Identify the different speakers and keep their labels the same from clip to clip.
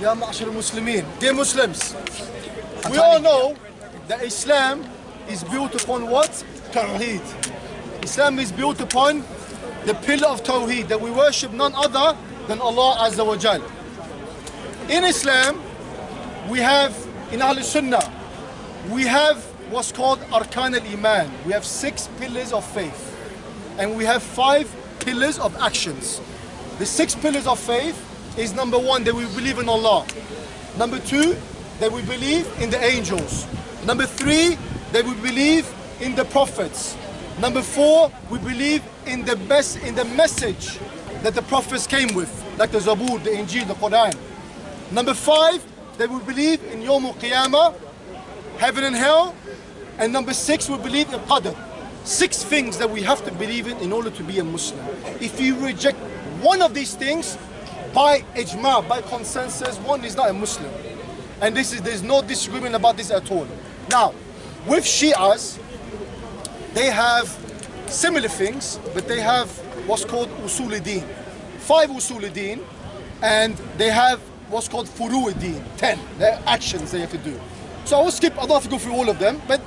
Speaker 1: Ya ma'ashar al-Muslimin, dear Muslims, we all know that Islam is built upon what? Tawheed. Islam is built upon the pillar of Tawheed, that we worship none other than Allah Azza wa Jal. In Islam, we have, in Ahl Sunnah, we have what's called Arkan al-Iman. We have 6 pillars of faith. And we have 5 pillars of actions. The 6 pillars of faith is number 1, that we believe in Allah. Number 2, that we believe in the angels. Number 3, that we believe in the prophets. Number 4, we believe in the message that the prophets came with, like the Zabur, the Injil, the Quran. Number 5, that we believe in Yawm al-Qiyamah, heaven and hell. And number 6, we believe in Qadr. 6 things that we have to believe in order to be a Muslim. If you reject one of these things, by ijma, by consensus, one is not a Muslim. And there's no disagreement about this at all. Now, with Shias, they have similar things, but they have what's called usul-din. 5 usul-din, and they have what's called furu-din, 10. They're actions they have to do. So I don't have to go through all of them, but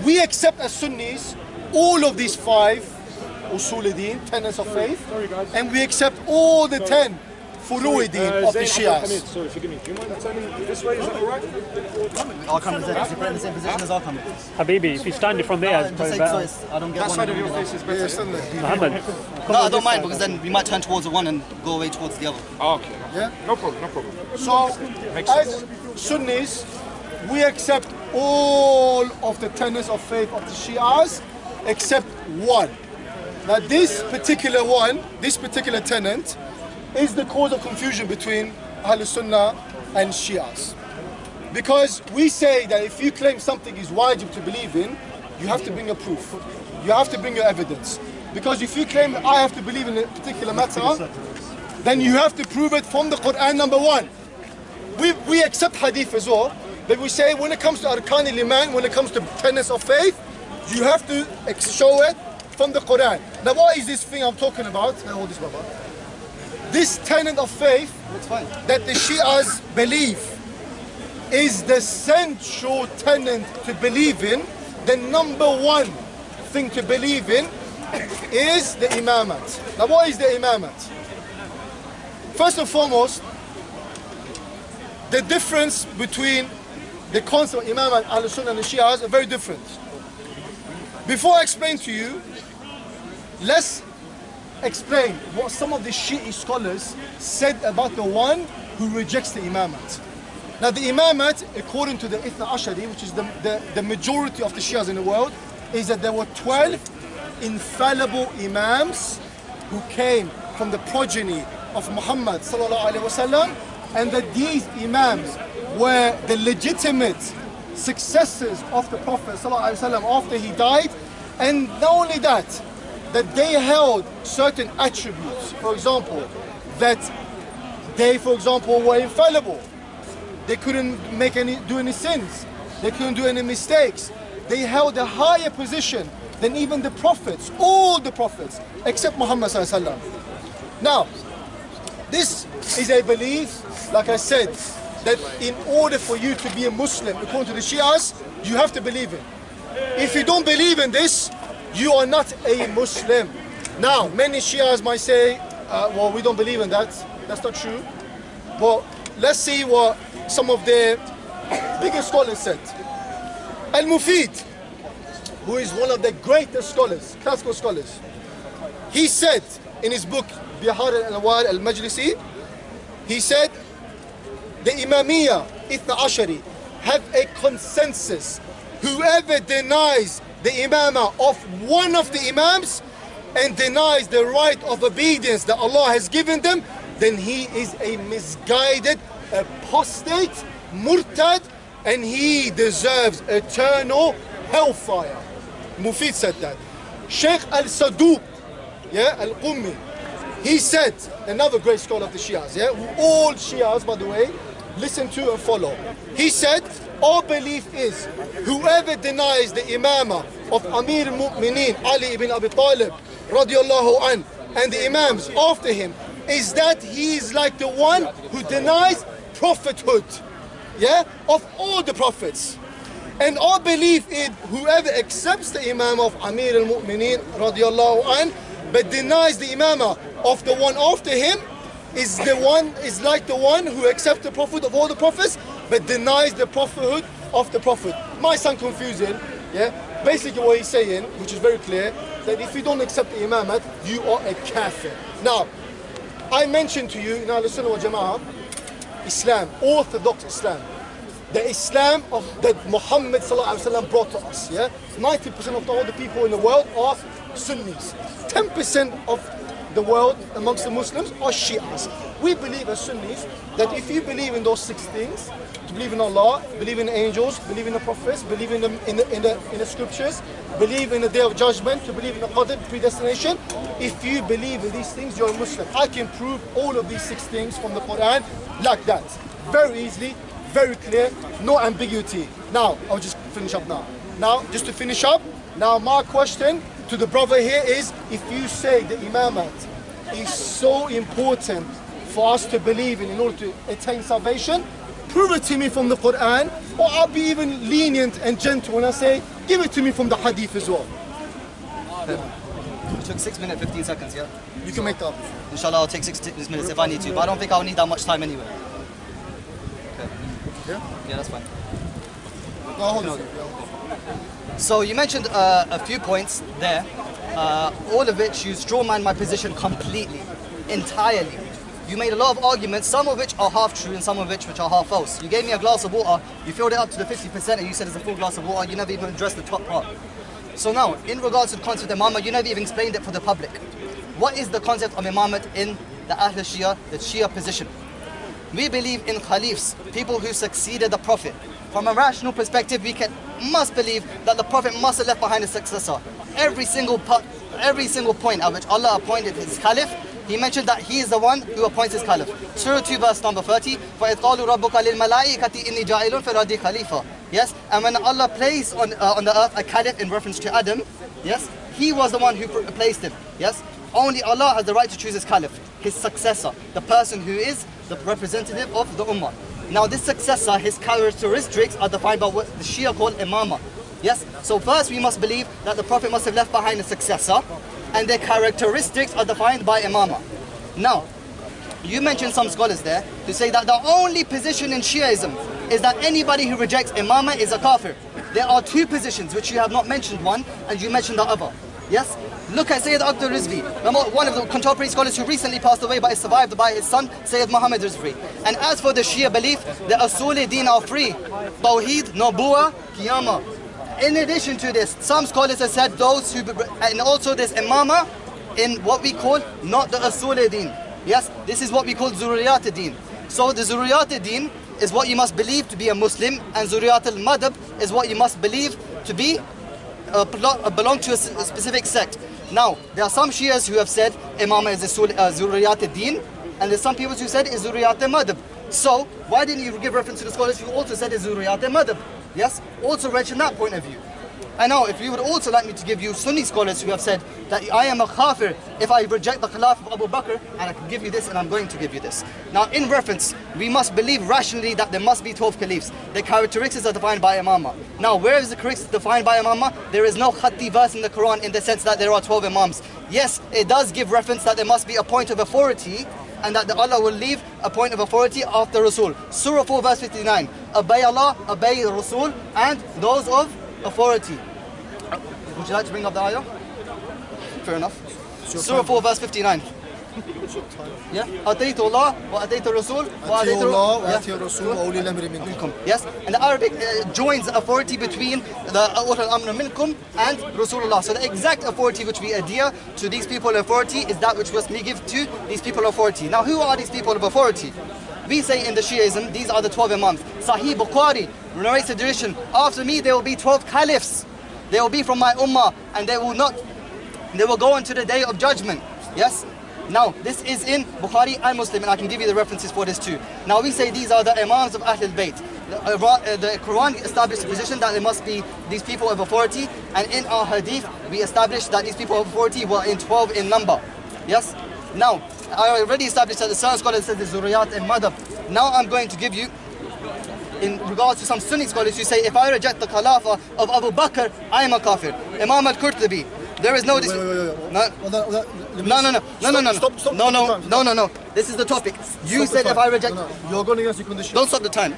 Speaker 1: we accept as Sunnis all of these 5 usul-din, tenets of faith, and we accept all the 10 furu'id-din of the Shias.
Speaker 2: Sorry, forgive me. Do you mind turning this way? Is that all right?
Speaker 3: I'll come in the same position as I'll come.
Speaker 4: Habibi, if you stand from there, it's probably better.
Speaker 3: I don't get
Speaker 2: That
Speaker 3: one.
Speaker 2: side of your face is better.
Speaker 4: Muhammad.
Speaker 3: No, I don't mind, because then we might turn towards the one and go away towards the other.
Speaker 2: Oh, okay.
Speaker 1: Yeah?
Speaker 2: No problem, no problem.
Speaker 1: So, as Sunnis, we accept all of the tenets of faith of the Shias, except one. Now this particular one, this particular tenet, is the cause of confusion between Ahl Sunnah and Shias. Because we say that if you claim something is wajib to believe in, you have to bring a proof. You have to bring your evidence. Because if you claim I have to believe in a particular matter, then you have to prove it from the Quran, number 1. We accept Hadith as well, but we say when it comes to Arkan al-Iman, when it comes to tenets of faith, you have to show it from the Quran. Now what is this thing I'm talking about? Hold this, Baba. This tenet of faith that the Shias believe is the central tenet to believe in. The number 1 thing to believe in is the Imamat. Now what is the Imamat? First and foremost, the difference between the concept of Imam and Ahl Sunnah and the Shias are very different. Before I explain to you, let's explain what some of the Shi'i scholars said about the one who rejects the Imamat. Now the Imamat, according to the Ithna Ashari, which is the majority of the Shias in the world, is that there were 12 infallible Imams who came from the progeny of Muhammad sallallahu alaihi wasallam, and that these Imams were the legitimate successors of the Prophet sallallahu alaihi wasallam after he died. And not only that, that they held certain attributes. For example, that they, for example, were infallible. They couldn't do any sins. They couldn't do any mistakes. They held a higher position than even the prophets, all the prophets, except Muhammad sallallahu alaihi wasallam. Now, this is a belief, like I said, that in order for you to be a Muslim, according to the Shias, you have to believe in. If you don't believe in this, you are not a Muslim. Now, many Shias might say, well, we don't believe in that. That's not true. But let's see what some of the biggest scholars said. Al-Mufid, who is one of the greatest scholars, classical scholars, he said in his book, Bihar al-Anwar al-Majlisi, he said, the Imamiyya, Ithna Ashari, have a consensus. Whoever denies the Imama of one of the Imams and denies the right of obedience that Allah has given them, then he is a misguided, apostate, murtad, and he deserves eternal hellfire. Mufid said that. Sheikh al-Saduq, al-Qummi, he said, another great scholar of the Shias, who all Shias, by the way, listen to and follow. He said, our belief is, whoever denies the Imama of Amir al-Mu'mineen, Ali ibn Abi Talib, radiallahu anh, and the Imams after him, is that he is like the one who denies prophethood, yeah, of all the prophets. And our belief is whoever accepts the Imam of Amir al-Mu'mineen radiallahu anh, but denies the Imama of the one after him, is like the one who accepts the prophet of all the prophets, but denies the prophethood of the prophet. Might sound confusing, yeah? Basically what he's saying, which is very clear, that if you don't accept the Imamat, you are a kafir. Now, I mentioned to you in Al-Sunnah wal Jama'ah, Islam, Orthodox Islam, the Islam that Muhammad brought to us, yeah? 90% of all the people in the world are Sunnis. 10% of the world amongst the Muslims are Shias. We believe as Sunnis that if you believe in those 6 things, to believe in Allah, believe in angels, believe in the prophets, believe in the scriptures, believe in the day of judgment, to believe in the qadr, predestination, if you believe in these things, you're a Muslim. I can prove all of these 6 things from the Quran like that. Very easily, very clear, no ambiguity. Now, I'll just finish up now. Now, just to finish up, now my question to the brother here is, if you say the Imamat is so important for us to believe in order to attain salvation, prove it to me from the Quran, or I'll be even lenient and gentle when I say, give it to me from the Hadith as well.
Speaker 3: It took 6 minutes, 15 seconds, yeah?
Speaker 1: You can make that up.
Speaker 3: Inshallah, I'll take 6 minutes if I need to, but I don't think I'll need that much time anyway. Okay.
Speaker 1: Yeah?
Speaker 3: Yeah, that's fine.
Speaker 1: No, hold on.
Speaker 3: So you mentioned a few points there, all of which you strawman my position completely, entirely. You made a lot of arguments, some of which are half true and some of which are half false. You gave me a glass of water, you filled it up to the 50% and you said it's a full glass of water, you never even addressed the top part. So now, in regards to the concept of Imamah, you never even explained it for the public. What is the concept of Imamat in the Ahl Shia, the Shia position? We believe in Khalifs, people who succeeded the Prophet. From a rational perspective, we must believe that the Prophet must have left behind a successor. Every single point at which Allah appointed his Caliph, he mentioned that he is the one who appoints his Caliph. Surah 2 verse number 30, فَإِذْ قَالُوا رَبُّكَ لِلْمَلَائِكَةِ إِنِّي جَاعِلٌ فِي الْأَرْضِ خَلِيفَةً. Yes, and when Allah placed on the earth a Caliph in reference to Adam, yes, he was the one who placed him. Yes, only Allah has the right to choose his Caliph, his successor, the person who is the representative of the Ummah. Now this successor, his characteristics are defined by what the Shia call Imama. Yes, so first we must believe that the Prophet must have left behind a successor, and their characteristics are defined by Imama. Now, you mentioned some scholars there to say that the only position in Shiaism is that anybody who rejects Imama is a kafir. There are 2 positions which you have not mentioned one, and you mentioned the other. Yes? Look at Sayyid Abdul Rizvi, one of the contemporary scholars who recently passed away but is survived by his son, Sayyid Muhammad Rizvi. And as for the Shia belief, the Asuli Deen are free. Tawheed, Nabuwa, Qiyamah. In addition to this, some scholars have said those who, and also this Imama in what we call not the Asuli Deen. Yes, this is what we call Zuriyat Deen. So the Zuriyat Deen is what you must believe to be a Muslim, and Zuriyat al-Madhab is what you must believe to be belong to a specific sect. Now, there are some Shias who have said Imama is Zuriyat al-Din, and there's some people who said it's Zuriyat al-Madhab. So, why didn't you give reference to the scholars who also said it's Zuriyat al-Madhab? Yes, also mention that point of view. And now, if you would also like me to give you Sunni scholars who have said that I am a kafir if I reject the Khilaf of Abu Bakr, and I can give you this and I'm going to give you this. Now, in reference, we must believe rationally that there must be 12 Caliphs. The characteristics are defined by Imama. Now, where is the characteristics defined by Imama? There is no khatti verse in the Quran in the sense that there are 12 Imams. Yes, it does give reference that there must be a point of authority, and that Allah will leave a point of authority after Rasul. Surah 4 verse 59. Obey Allah, obey Rasul, and those of authority. Would you like to bring up the ayah? Fair enough. Surah 4 verse 59. Yeah? أَتَيْتُ اللَّهَ وَأَتَيْتُ الرَّسُولَ
Speaker 1: أَتِيُوا اللَّهَ وَأَتِيُوا الرَّسُولَ وَأُولِي الْأَمْرِ مِنكُمْ.
Speaker 3: Yes, and the Arabic joins authority between the Ulul Amr Minkum and Rasulullah. So the exact authority which we adhere to these people of authority is that which we give to these people of authority. Now, who are these people of authority? We say in the Shiaism, these are the 12 Imams. Sahih Bukhari narrates the tradition, after me there will be 12 Caliphs. They will be from my Ummah, and they will go into the day of judgment. Yes? Now, this is in Bukhari and Muslim, and I can give you the references for this too. Now, we say these are the Imams of Ahl al-Bayt. The Quran established the position that there must be these people of authority, and in our Hadith, we established that these people of authority were in 12 in number. Yes? Now, I already established that the certain scholars said the zuriyat and madhab. Now I'm going to give you, in regards to some Sunni scholars who say, if I reject the Khilafah of Abu Bakr, I am a kafir. Imam al-Qurtubi, there is no...
Speaker 1: Wait.
Speaker 3: No. This is the topic. You said if I reject...
Speaker 1: You're going against your condition.
Speaker 3: Don't stop the time.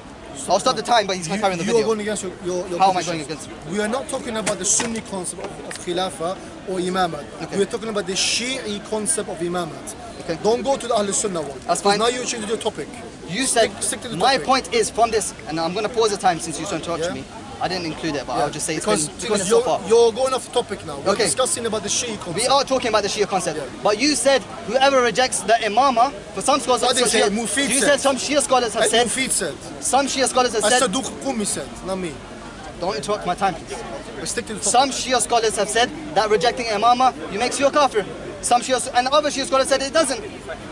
Speaker 3: I'll stop the time, but he's carrying the video.
Speaker 1: You are going against your
Speaker 3: How am I going against?
Speaker 1: We are not talking about the Sunni concept of Khilafah or Imamat.
Speaker 3: Okay.
Speaker 1: We are talking about the Shi'i concept of Imamat.
Speaker 3: Okay.
Speaker 1: Don't go to the Ahl Sunnah one.
Speaker 3: That's fine.
Speaker 1: Now you change your topic.
Speaker 3: You said,
Speaker 1: Stick to the
Speaker 3: my
Speaker 1: topic.
Speaker 3: point is from this, and I'm going to pause the time since you so interrupted me. I didn't include it, but I'll just say it's been 2 minutes so far.
Speaker 1: You're going off topic now. We're
Speaker 3: Okay.
Speaker 1: discussing about the Shi'i concept.
Speaker 3: We are talking about the Shia concept, but you said whoever rejects the Imama, for some scholars,
Speaker 1: I didn't say it,
Speaker 3: you
Speaker 1: Mufid
Speaker 3: said
Speaker 1: said.
Speaker 3: some Shia scholars have
Speaker 1: As
Speaker 3: said,
Speaker 1: Mufid said.
Speaker 3: some Shia scholars have said,
Speaker 1: As-Saduq Qumi said, not me.
Speaker 3: don't interrupt my time please.
Speaker 1: Stick to the topic.
Speaker 3: Some Shia scholars have said that rejecting Imama, you makes you a kafir. Some Shia, and other Shia scholars said it doesn't.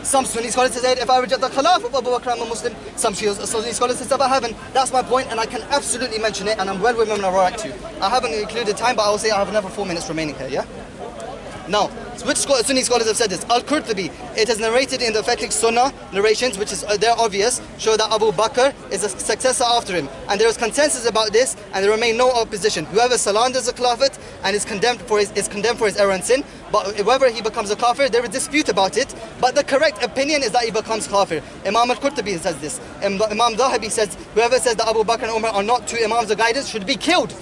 Speaker 3: Some Sunni scholars said if I reject the Khilafah of Abu Bakr, I'm a Muslim. Some Sunni scholars said I haven't. That's my point, and I can absolutely mention it, and I'm well within my right to. I haven't included time, but I will say I have another 4 minutes remaining here, yeah? Now, which Sunni scholars have said this? Al-Qurtubi, it is narrated in the authentic Sunnah narrations, which is they're obvious, show that Abu Bakr is a successor after him. And there is consensus about this, and there remain no opposition. Whoever slanders the Caliphate and is condemned for his error and sin, but whether he becomes a kafir, there is dispute about it. But the correct opinion is that he becomes kafir. Imam al-Qurtubi says this. Imam Zahabi says, whoever says that Abu Bakr and Umar are not two Imams of guidance should be killed.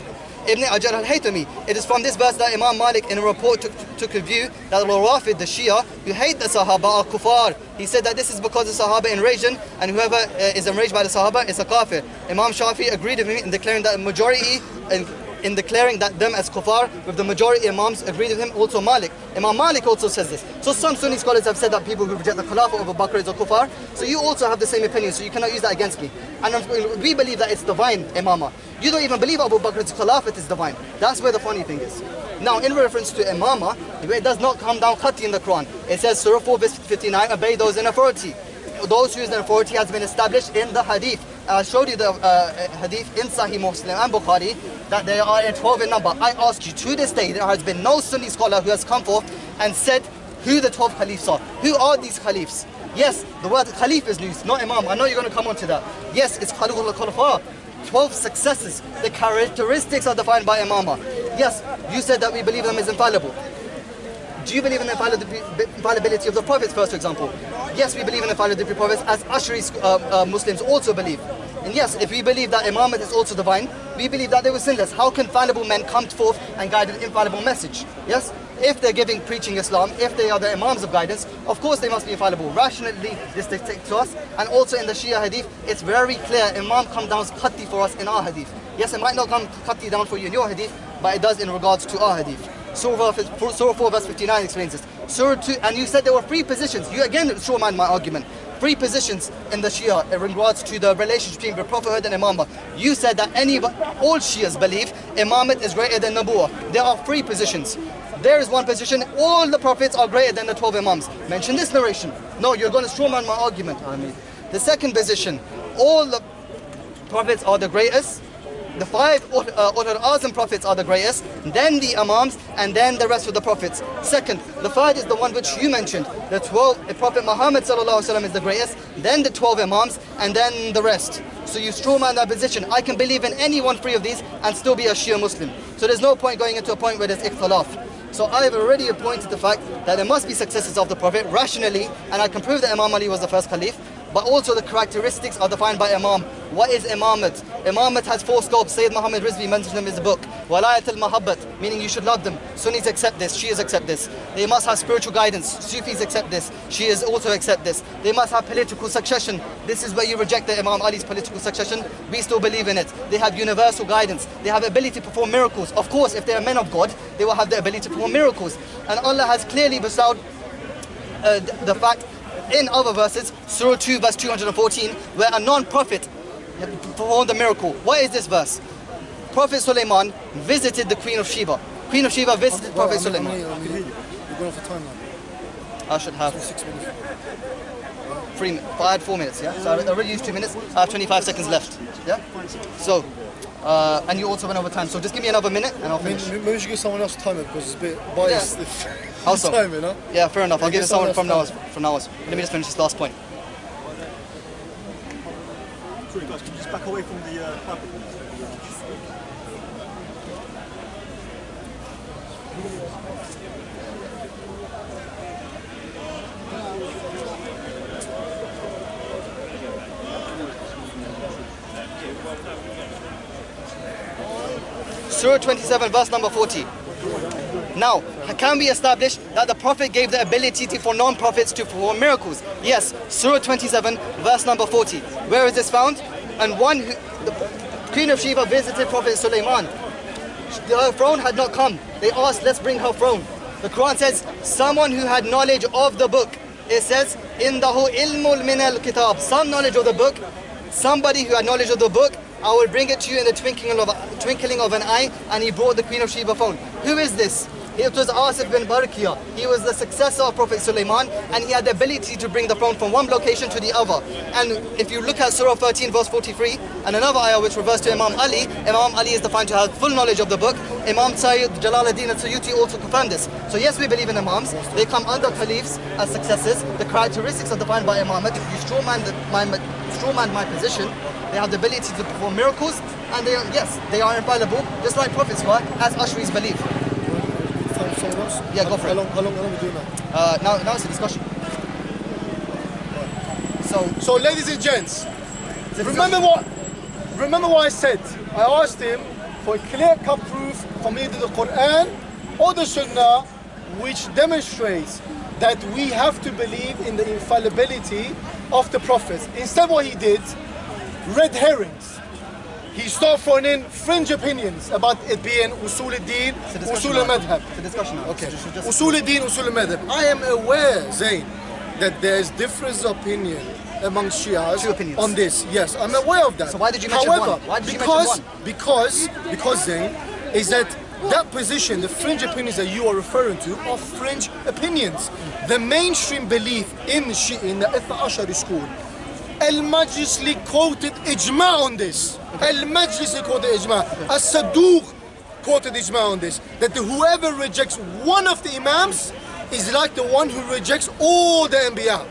Speaker 3: Ibn Ajar al-Haytami, it is from this verse that Imam Malik in a report took a view that the Rawafid, the Shia, who hate the Sahaba are kuffar. He said that this is because the Sahaba enraged him, and whoever is enraged by the Sahaba is a kafir. Imam Shafi agreed with him in declaring that majority, in declaring that them as kuffar, with the majority Imams agreed with him, also Malik. Imam Malik also says this. So some Sunni scholars have said that people who reject the Khilafah of Abu Bakr is a kuffar. So you also have the same opinion, so you cannot use that against me. And we believe that it's divine, Imama. You don't even believe Abu Bakr's Khilafat is divine. That's where the funny thing is. Now, in reference to Imama, it does not come down khati in the Quran. It says, Surah 4, verse 59, obey those in authority. Those who use the authority has been established in the Hadith. I showed you the Hadith in Sahih Muslim and Bukhari that they are 12 in number. I ask you, to this day, there has been no Sunni scholar who has come forth and said who the 12 Caliphs are. Who are these Caliphs? Yes, the word Khalif is loose, not Imam. I know you're going to come on to that. Yes, it's Khaliful Khulafa. 12 successors. The characteristics are defined by Imama. Yes, you said that we believe them as infallible. Do you believe in the infallibility of the prophets, first example? Yes, we believe in the infallibility of the prophets, as Ash'ari Muslims also believe. And yes, if we believe that Imamat is also divine, we believe that they were sinless. How can fallible men come forth and guide an infallible message? Yes? If they're preaching Islam, if they are the Imams of guidance, of course they must be infallible. Rationally, this dictates to us. And also in the Shia Hadith, it's very clear, Imam comes down khati for us in our Hadith. Yes, it might not come khati down for you in your Hadith, but it does in regards to our Hadith. Surah 4 verse 59 explains this. Surah 2, and you said there were 3 positions. You again showman my argument. 3 positions in the Shia in regards to the relationship between the prophethood and Imamah. You said that all Shias believe Imamat is greater than Nabuwah. There are 3 positions. There is 1 position, all the prophets are greater than the 12 Imams. Mention this narration. No, you're going to strawman my argument. The second position, all the prophets are the greatest. The 5 Ulul Azm prophets are the greatest, then the Imams, and then the rest of the prophets. Second, the third is the one which you mentioned. The Prophet Muhammad ﷺ is the greatest, then the 12 Imams, and then the rest. So you strawman that position. I can believe in any 3 of these and still be a Shia Muslim. So there's no point going into a point where there's ikhtilaf. So I've already pointed the fact that there must be successors of the Prophet rationally, and I can prove that Imam Ali was the first Caliph. But also the characteristics are defined by Imam. What is Imamat? Imamat has 4 scopes. Sayyid Muhammad Rizvi mentions them in his book. Walayat al-Mahabbat, meaning you should love them. Sunnis accept this, Shias accept this. They must have spiritual guidance. Sufis accept this. Shias also accept this. They must have political succession. This is where you reject the Imam Ali's political succession. We still believe in it. They have universal guidance. They have ability to perform miracles. Of course, if they are men of God, they will have the ability to perform miracles. And Allah has clearly bestowed the fact in other verses, Surah 2 verse 214, where a non-prophet performed a miracle. What is this verse? Prophet Sulaiman visited the Queen of Sheba. Queen of Sheba visited Prophet Sulaiman.
Speaker 1: You're going for time now.
Speaker 3: I should have
Speaker 1: 6 minutes.
Speaker 3: 3 minutes. I had 4 minutes, yeah? So I already used 2 minutes. I have 25 seconds left. Yeah? So, And you also went over time, so just give me another minute and I'll finish.
Speaker 1: Maybe we should give someone else time because it's a bit biased.
Speaker 3: Also,
Speaker 1: time, you know?
Speaker 3: Yeah, fair enough. I'll give it someone from now on. Let me just finish this last point.
Speaker 5: Sorry guys, can you just back away from the pulpit?
Speaker 3: Surah 27, verse number 40. Now, can we establish that the Prophet gave the ability for non-prophets to perform miracles? Yes, Surah 27, verse number 40. Where is this found? And the Queen of Sheba visited Prophet Sulaiman. Her throne had not come. They asked, let's bring her throne. The Quran says, someone who had knowledge of the book. It says, indahu ilmul min al-kitab. Some knowledge of the book. Somebody who had knowledge of the book, I will bring it to you in the twinkling of an eye. And he brought the Queen of Sheba phone. Who is this? It was Asif bin Barqiyah. He was the successor of Prophet Sulaiman, and he had the ability to bring the throne from one location to the other. And if you look at Surah 13 verse 43, and another ayah which refers to Imam Ali is defined to have full knowledge of the book. Imam Sayyid Jalaluddin al-Suyuti also confirmed this. So yes, we believe in Imams. They come under caliphs as successors. The characteristics are defined by Imamah. If you strawman my position, they have the ability to perform miracles, and they are infallible, just like prophets were, as Ash'aris believe. Yeah, go for it.
Speaker 1: How long are we doing now?
Speaker 3: Now it's a discussion.
Speaker 1: So ladies and gents, remember what I said. I asked him for a clear-cut proof from either the Quran or the Sunnah which demonstrates that we have to believe in the infallibility of the prophets. Instead what he did, red herrings. He started throwing in fringe opinions about it being Usul al-Din, Usul al-Madhab.
Speaker 3: It's a discussion now.
Speaker 1: Okay. Usul al-Din, Usul al-Madhab. I am aware, Zain, that there is difference of opinion among Shias on this. Yes, I'm aware of that.
Speaker 3: So why did you mention one? Why did you mention one?
Speaker 1: Because Zain, is that position, the fringe opinions that you are referring to are fringe opinions. The mainstream belief in the Ithna Ashari school, Al-Majlisli quoted ijma on this. Al-Majlisli quoted ijma. As-Saduq quoted ijma on this. That whoever rejects one of the Imams is like the one who rejects all the Anbiya.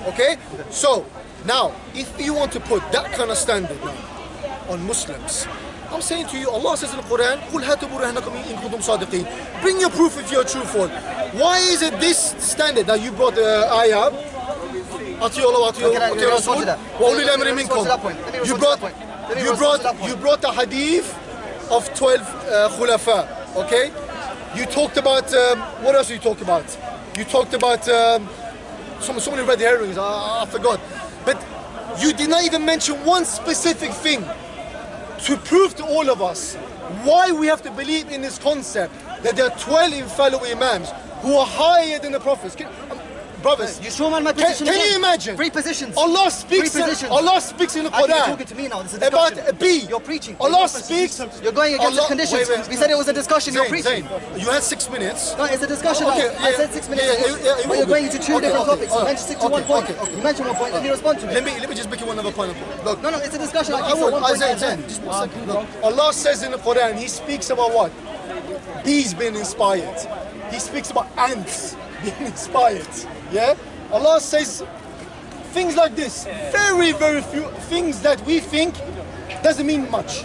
Speaker 1: Okay? So, now, if you want to put that kind of standard now on Muslims, I'm saying to you, Allah says in the Quran, قُلْ هَاتُوا بُرْهَانَكُمْ إِن كُنتُمْ صَادِقِينَ. Bring your proof if you're truthful. Why is it this standard? Now you brought the ayah, أطيعوا الله وأطيعوا الرسول وأولي الأمر منكم. You brought the hadith of 12 khulafa, okay? You talked about, what else did you talk about? You talked about so many red herrings, I forgot. But you did not even mention one specific thing to prove to all of us why we have to believe in this concept that there are 12 infallible Imams who are higher than the Prophets. Brothers,
Speaker 3: you show my position.
Speaker 1: Can you imagine?
Speaker 3: Three positions.
Speaker 1: Allah speaks in the Quran.
Speaker 3: You're talking to me now. This is a
Speaker 1: about
Speaker 3: discussion.
Speaker 1: a B.
Speaker 3: You're preaching.
Speaker 1: Allah speaks.
Speaker 3: You're going against the conditions.
Speaker 1: Wait.
Speaker 3: We said it was a discussion. You're preaching.
Speaker 1: Zain, you had 6 minutes.
Speaker 3: No, it's a discussion.
Speaker 1: Okay,
Speaker 3: I said 6 minutes. But you're going into two different topics. You mentioned stick to one point. You mentioned one point. Let me respond to it.
Speaker 1: Let me just make you one other point. Look.
Speaker 3: No, it's a discussion.
Speaker 1: I will. Zain, just 1 second. Look. Allah says in the Quran, He speaks about what? Bees being inspired. He speaks about ants being inspired. Yeah? Allah says things like this. Very, very few things that we think doesn't mean much.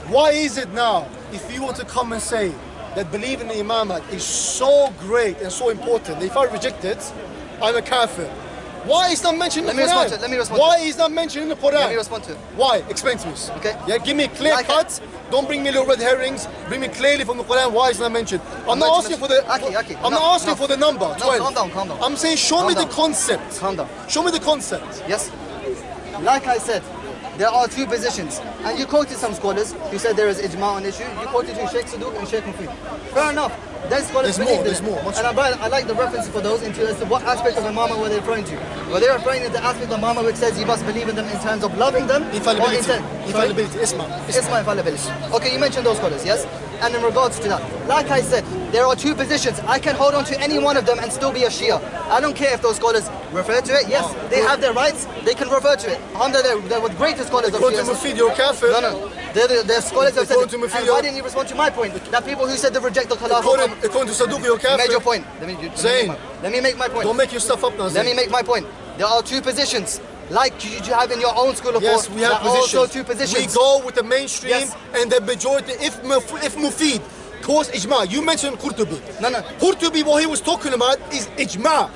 Speaker 1: Why is it now, if you want to come and say that believing in the Imamah is so great and so important, that if I reject it, I'm a kafir? Why is not mentioned in the Quran?
Speaker 3: Let me respond.
Speaker 1: Why is not mentioned in the Quran?
Speaker 3: Let me respond to it.
Speaker 1: Why? Explain to us.
Speaker 3: Okay.
Speaker 1: Yeah, give me a clear cut. Don't bring me little red herrings. Bring me clearly from the Quran why it's not mentioned. I'm not asking for the. I'm not asking for the number. 12.
Speaker 3: No, calm down.
Speaker 1: I'm saying show me the concept.
Speaker 3: Calm down.
Speaker 1: Show me the concept.
Speaker 3: Yes. Like I said, there are two positions, and you quoted some scholars who said there is ijma on issue. You quoted Sheikh Saduq and Sheikh Mufid. Fair enough. There's scholars
Speaker 1: There's more.
Speaker 3: And I like the reference for those into as to what aspect of Imama were they referring to. Were they referring to the aspect of Imama which says you must believe in them in terms of loving them?
Speaker 1: Infallibility. Isma.
Speaker 3: Infallibility. Okay, you mentioned those scholars, yes? And in regards to that, like I said, there are two positions. I can hold on to any one of them and still be a Shia. I don't care if those scholars Refer to it? Yes. They have their rights. They can refer to it. Alhamdulillah, they're the greatest scholars of
Speaker 1: According to
Speaker 3: Shia.
Speaker 1: Mufid, you're kafir.
Speaker 3: No. They're scholars who have said it.
Speaker 1: According to
Speaker 3: And
Speaker 1: Mufid,
Speaker 3: why didn't you respond to my point? That people who said they reject the Khilafah.
Speaker 1: According to Saduq, you're
Speaker 3: You made your
Speaker 1: kafir.
Speaker 3: point. Let me make my point.
Speaker 1: Don't make your stuff up now,
Speaker 3: Let
Speaker 1: Zayn.
Speaker 3: me make my point. There are two positions. Like you have in your own school of
Speaker 1: Yes,
Speaker 3: thought.
Speaker 1: we have
Speaker 3: there are
Speaker 1: positions.
Speaker 3: also two positions.
Speaker 1: We go with the mainstream
Speaker 3: Yes.
Speaker 1: and the majority. If Mufid cause ijma, you mentioned Qurtubi.
Speaker 3: No.
Speaker 1: Qurtubi, what he was talking about is ijma.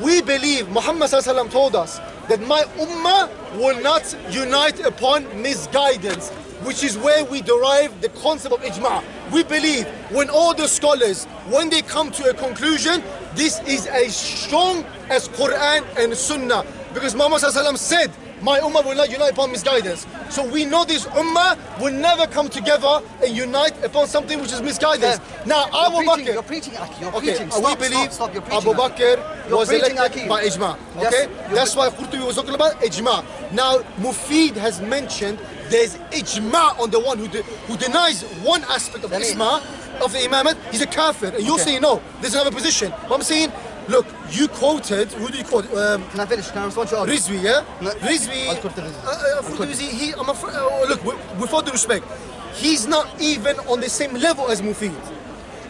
Speaker 1: We believe Muhammad ﷺ told us that my ummah will not unite upon misguidance, which is where we derive the concept of ijma. We believe when all the scholars, when they come to a conclusion, this is as strong as Quran and Sunnah. Because Muhammad ﷺ said, my ummah will not unite upon misguidance. So we know this ummah will never come together and unite upon something which is misguidance. Now, Abu Bakr.
Speaker 3: You're preaching, Aki. You're
Speaker 1: Okay,
Speaker 3: preaching.
Speaker 1: we believe
Speaker 3: Stop. You're preaching.
Speaker 1: Abu Bakr
Speaker 3: You're
Speaker 1: was
Speaker 3: preaching,
Speaker 1: elected
Speaker 3: Aki.
Speaker 1: by ijma.
Speaker 3: Yes,
Speaker 1: Okay,
Speaker 3: you're
Speaker 1: that's why Qurtubi was talking about ijma. Now, Mufid has mentioned there's ijma on the one who denies one aspect of
Speaker 3: Let me-
Speaker 1: isma of the imamate. He's a kafir, and you're saying no. There's another position. But I'm saying, look, you quoted. Who do you quote?
Speaker 3: Can I finish? Can I respond to your
Speaker 1: Rizvi, yeah?
Speaker 3: No.
Speaker 1: Rizvi.
Speaker 3: I'll quote the Rizvi.
Speaker 1: Rizvi, I'm afraid, look, with all due respect, he's not even on the same level as Mufid.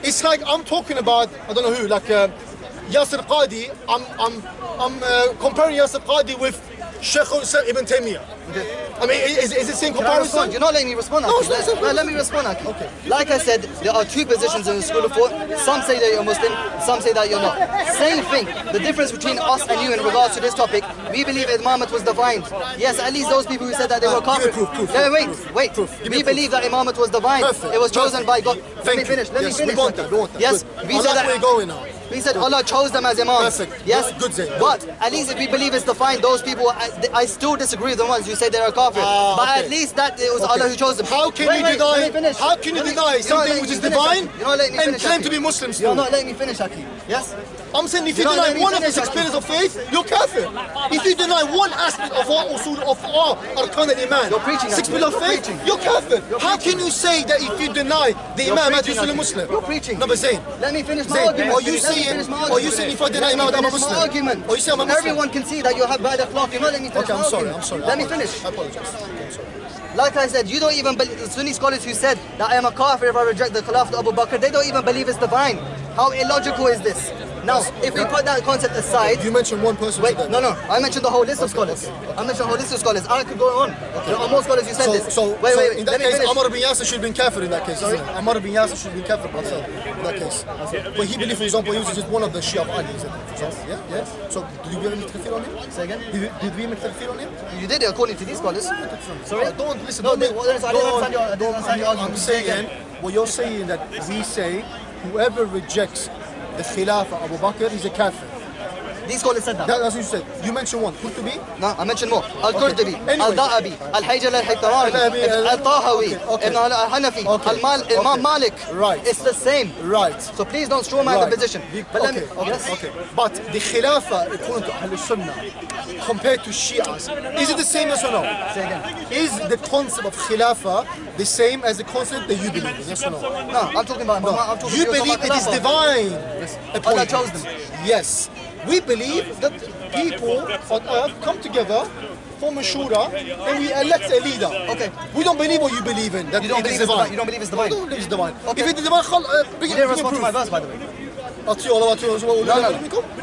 Speaker 1: It's like I'm talking about, I don't know who, like Yasir Qadi. I'm comparing Yasir Qadi with Sheikh Ibn Taymiyyah. I mean, is it the same
Speaker 3: Can I respond?
Speaker 1: comparison?
Speaker 3: You're not letting me respond, Aki.
Speaker 1: No, it's not-
Speaker 3: Let me respond, Aki. Okay. Like I said, there are two positions in the school of thought. Some say that you're Muslim, some say that you're not. Same thing. The difference between us and you in regards to this topic, we believe Imamate was divine. Yes, at least those people who said that they were kafir.
Speaker 1: Proof.
Speaker 3: Wait.
Speaker 1: Proof. Give me
Speaker 3: We
Speaker 1: proof.
Speaker 3: believe that Imamate was divine.
Speaker 1: Perfect.
Speaker 3: It was chosen by God. Let
Speaker 1: Thank
Speaker 3: me
Speaker 1: you.
Speaker 3: finish. Let me
Speaker 1: Yes,
Speaker 3: finish.
Speaker 1: we want
Speaker 3: Aki.
Speaker 1: that, we want that.
Speaker 3: Yes,
Speaker 1: Good.
Speaker 3: we
Speaker 1: I
Speaker 3: said
Speaker 1: like
Speaker 3: that.
Speaker 1: where you're going now.
Speaker 3: We said Allah chose them as Imams.
Speaker 1: Perfect.
Speaker 3: Yes.
Speaker 1: Good, Zayn.
Speaker 3: But at least if we believe it's divine, those people, I still disagree with the ones who say they are kafir. But
Speaker 1: okay.
Speaker 3: at least that it was Allah who chose them.
Speaker 1: How can you
Speaker 3: Let me
Speaker 1: deny?
Speaker 3: finish.
Speaker 1: How can you deny something which is divine and claim to be Muslim
Speaker 3: You're
Speaker 1: still?
Speaker 3: not letting me finish, Aki. Yes?
Speaker 1: I'm saying if you
Speaker 3: You're not
Speaker 1: deny
Speaker 3: letting me
Speaker 1: one of the
Speaker 3: finish,
Speaker 1: six
Speaker 3: Aki.
Speaker 1: pillars of faith, you're kafir. If you deny one aspect of our usul, of our arkan al-iman,
Speaker 3: You're preaching,
Speaker 1: six
Speaker 3: Aki.
Speaker 1: pillars of
Speaker 3: You're
Speaker 1: faith,
Speaker 3: preaching.
Speaker 1: you're kafir. How can you say that if you deny the
Speaker 3: You're
Speaker 1: imam, that
Speaker 3: preaching,
Speaker 1: you're still a
Speaker 3: Aki.
Speaker 1: Muslim?
Speaker 3: You're preaching.
Speaker 1: No, but Zayn.
Speaker 3: Let me finish my
Speaker 1: Zayn,
Speaker 3: argument.
Speaker 1: are you
Speaker 3: Let me
Speaker 1: saying
Speaker 3: finish my
Speaker 1: if I deny
Speaker 3: Let me
Speaker 1: Imam, I'm a
Speaker 3: finish my
Speaker 1: Muslim?
Speaker 3: argument.
Speaker 1: Or you say I'm a Muslim?
Speaker 3: Everyone can see that you have bad akhlaq. You're not letting me finish
Speaker 1: Okay,
Speaker 3: my argument.
Speaker 1: I'm sorry.
Speaker 3: Let me finish.
Speaker 1: I apologize. I'm sorry.
Speaker 3: Like I said, you don't even believe, the Sunni scholars who said that I am a kafir if I reject the Khilafah of Abu Bakr, they don't even believe it's divine. How illogical is this? Now, if we put that concept aside,
Speaker 1: You mentioned one person.
Speaker 3: wait,
Speaker 1: today.
Speaker 3: no, I mentioned the whole list of scholars. I mentioned the whole list of scholars. I could go on. There are more scholars who said this. Wait,
Speaker 1: in that
Speaker 3: let me
Speaker 1: case,
Speaker 3: finish.
Speaker 1: Ammar bin Yasir should have been kafir in that case. Sorry? Ammar bin Yasir should have been kafir in that case. But he believed, for example, he was just one of the Shia of Ali. Yeah. So, did we make takfir on him?
Speaker 3: Say again?
Speaker 1: Did we make takfir on him?
Speaker 3: You did it according to these scholars. Sorry?
Speaker 1: Don't listen.
Speaker 3: No,
Speaker 1: don't-
Speaker 3: I didn't understand your
Speaker 1: I'm
Speaker 3: argument. Say
Speaker 1: saying,
Speaker 3: again.
Speaker 1: what you're saying that we say whoever rejects the Khilafah Abu Bakr is a kafir.
Speaker 3: These scholars said that.
Speaker 1: That's what you said. You mentioned one. Qurtubi?
Speaker 3: No, I mentioned more. Al-Qurtubi,
Speaker 1: Anyway.
Speaker 3: Al-Da'abi, Al-Hayjal Al-Haytarani, Al-Tahawi,
Speaker 1: Okay.
Speaker 3: Ibn al-Hanafi,
Speaker 1: Okay.
Speaker 3: Imam Malik.
Speaker 1: Right.
Speaker 3: It's the same.
Speaker 1: Right.
Speaker 3: So please don't straw man the position. But let me, yes?
Speaker 1: Okay. But the Khilafah, according to Ahl Sunnah, compared to Shias, is it the same as or no?
Speaker 3: Say again.
Speaker 1: Is the concept of Khilafah the same as the concept that you believe in? Yes or no?
Speaker 3: No, I'm talking about. I'm talking
Speaker 1: You
Speaker 3: to
Speaker 1: believe
Speaker 3: about
Speaker 1: it is
Speaker 3: Khilafah.
Speaker 1: divine.
Speaker 3: Allah
Speaker 1: appointment.
Speaker 3: chose them.
Speaker 1: Yes. We believe that people on earth come together, form a shura, and we elect a leader.
Speaker 3: Okay.
Speaker 1: We don't believe what you believe in, that
Speaker 3: You don't
Speaker 1: it
Speaker 3: believe
Speaker 1: is
Speaker 3: it's
Speaker 1: divine.
Speaker 3: divine. You don't believe it's divine.
Speaker 1: I don't believe it's divine.
Speaker 3: Okay.
Speaker 1: If it is divine, bring
Speaker 3: You
Speaker 1: it
Speaker 3: didn't
Speaker 1: to
Speaker 3: respond to my
Speaker 1: proof.
Speaker 3: verse, by the way.
Speaker 1: No.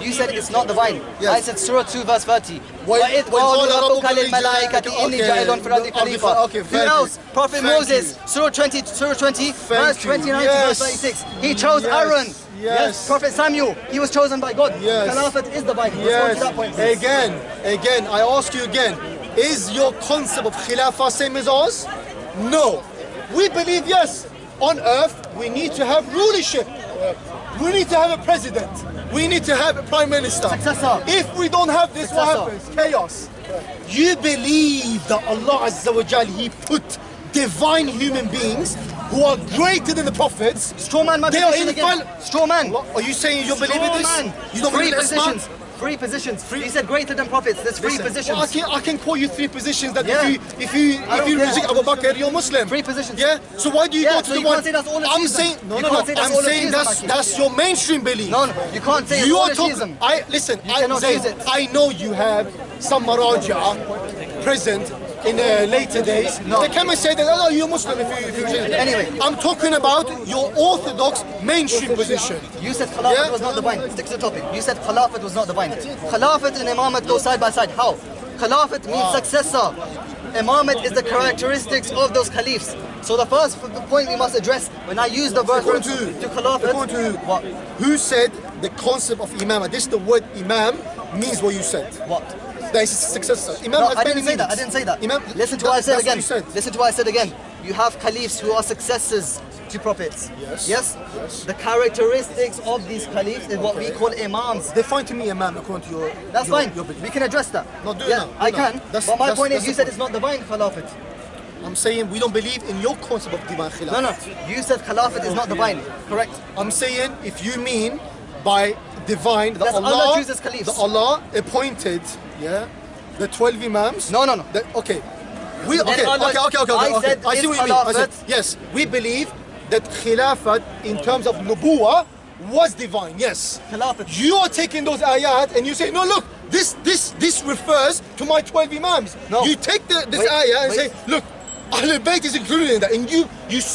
Speaker 3: You said it's not divine.
Speaker 1: Yes.
Speaker 3: I said Surah 2 verse 30.
Speaker 1: وَإِذْ
Speaker 3: قَالُوا
Speaker 1: قَالَ
Speaker 3: رَبُّكَ
Speaker 1: رَبُّكَ
Speaker 3: لِلْمَلَائِكَةِ إِنِّي جَاعِلٌ فِي الْأَرْضِ خَلِيفَةً.
Speaker 1: Okay,
Speaker 3: Who
Speaker 1: thank
Speaker 3: else?
Speaker 1: you.
Speaker 3: Prophet
Speaker 1: Thank
Speaker 3: Moses,
Speaker 1: you.
Speaker 3: Surah 20, verse
Speaker 1: you.
Speaker 3: 29 to
Speaker 1: Yes.
Speaker 3: verse 36. He chose
Speaker 1: Yes.
Speaker 3: Aaron.
Speaker 1: Yes.
Speaker 3: Prophet Samuel, he was chosen by God.
Speaker 1: Yes.
Speaker 3: Khilafat is divine. Respond to that point, please.
Speaker 1: Again, I ask you again, is your concept of Khilafah same as ours? No. We believe, yes, on earth we need to have rulership. We need to have a president. We need to have a prime minister.
Speaker 3: Successor.
Speaker 1: If we don't have this, what
Speaker 3: Successor.
Speaker 1: happens? Chaos. You believe that Allah Azza wa Jal, He put divine human beings who are greater than the prophets.
Speaker 3: Straw man, my
Speaker 1: They are
Speaker 3: position
Speaker 1: in
Speaker 3: again. Straw man.
Speaker 1: Are you saying you believe in this?
Speaker 3: Man.
Speaker 1: You don't
Speaker 3: Three
Speaker 1: believe in Islam?
Speaker 3: positions. Three positions. You said greater than prophets. There's three positions.
Speaker 1: Well, I can quote you three positions that
Speaker 3: Yeah.
Speaker 1: if you reject Abu Bakr, you're Muslim.
Speaker 3: Three positions.
Speaker 1: Yeah. So why do you go to
Speaker 3: so
Speaker 1: the
Speaker 3: you
Speaker 1: one?
Speaker 3: can't say that's all of
Speaker 1: I'm
Speaker 3: Shiism.
Speaker 1: saying
Speaker 3: You can't say that's
Speaker 1: I'm
Speaker 3: all of
Speaker 1: saying
Speaker 3: Shiism,
Speaker 1: that's your mainstream belief.
Speaker 3: No, you can't say it's all of Shiism.
Speaker 1: Listen.
Speaker 3: You cannot
Speaker 1: Zayn,
Speaker 3: use it.
Speaker 1: I know you have some maraja present in later days. They come and say that, oh, you're Muslim if you reject it.
Speaker 3: Anyway.
Speaker 1: I'm talking about your orthodox mainstream position.
Speaker 3: You said Khilafat
Speaker 1: Yeah.
Speaker 3: was not divine. Stick to the topic. You said Khilafat was not divine. Khilafat and Imamat go side by side. How? Khilafat means successor. Imamat is the characteristics of those caliphs. So the first point we must address when I use the verse to Khilafat.
Speaker 1: According to
Speaker 3: What?
Speaker 1: who said the concept of Imama? This the word Imam means what you said.
Speaker 3: What?
Speaker 1: That is successor. Imam
Speaker 3: No,
Speaker 1: has
Speaker 3: I
Speaker 1: many
Speaker 3: didn't say that. I
Speaker 1: meanings.
Speaker 3: didn't say that.
Speaker 1: Imam,
Speaker 3: Listen to what I said
Speaker 1: that's
Speaker 3: again.
Speaker 1: What you said.
Speaker 3: Listen to what I said again. You have caliphs who are successors to prophets.
Speaker 1: Yes.
Speaker 3: Yes?
Speaker 1: Yes.
Speaker 3: The characteristics of these caliphs is what we call Imams.
Speaker 1: Define to me Imam according to your.
Speaker 3: That's
Speaker 1: your,
Speaker 3: fine.
Speaker 1: Your belief.
Speaker 3: We can address that.
Speaker 1: No, do it
Speaker 3: yeah,
Speaker 1: now. Do
Speaker 3: I
Speaker 1: it now.
Speaker 3: can.
Speaker 1: That's-
Speaker 3: But my
Speaker 1: that's-
Speaker 3: point is,
Speaker 1: that's
Speaker 3: you
Speaker 1: the
Speaker 3: said
Speaker 1: point.
Speaker 3: it's not divine Khilafat.
Speaker 1: I'm saying we don't believe in your concept of divine khilafah.
Speaker 3: No, no. You said Khilafat is not divine. Correct?
Speaker 1: I'm saying if you mean by divine that
Speaker 3: That's Allah chooses caliphs.
Speaker 1: that Allah appointed, yeah, the 12 Imams.
Speaker 3: No, no, no.
Speaker 1: Okay. Okay,
Speaker 3: Allah-
Speaker 1: okay.
Speaker 3: I said
Speaker 1: I see
Speaker 3: it's
Speaker 1: what you mean. I said,
Speaker 3: Khilafat.
Speaker 1: yes, we believe that Khilafat in terms of Nubuwah was divine. Yes.
Speaker 3: Khilafat.
Speaker 1: You are taking those ayat and you say, no, look, this refers to my 12 Imams.
Speaker 3: No.
Speaker 1: You take this
Speaker 3: Wait,
Speaker 1: ayah and
Speaker 3: wait.
Speaker 1: say, look, Ahlul Bayt is included in that, and you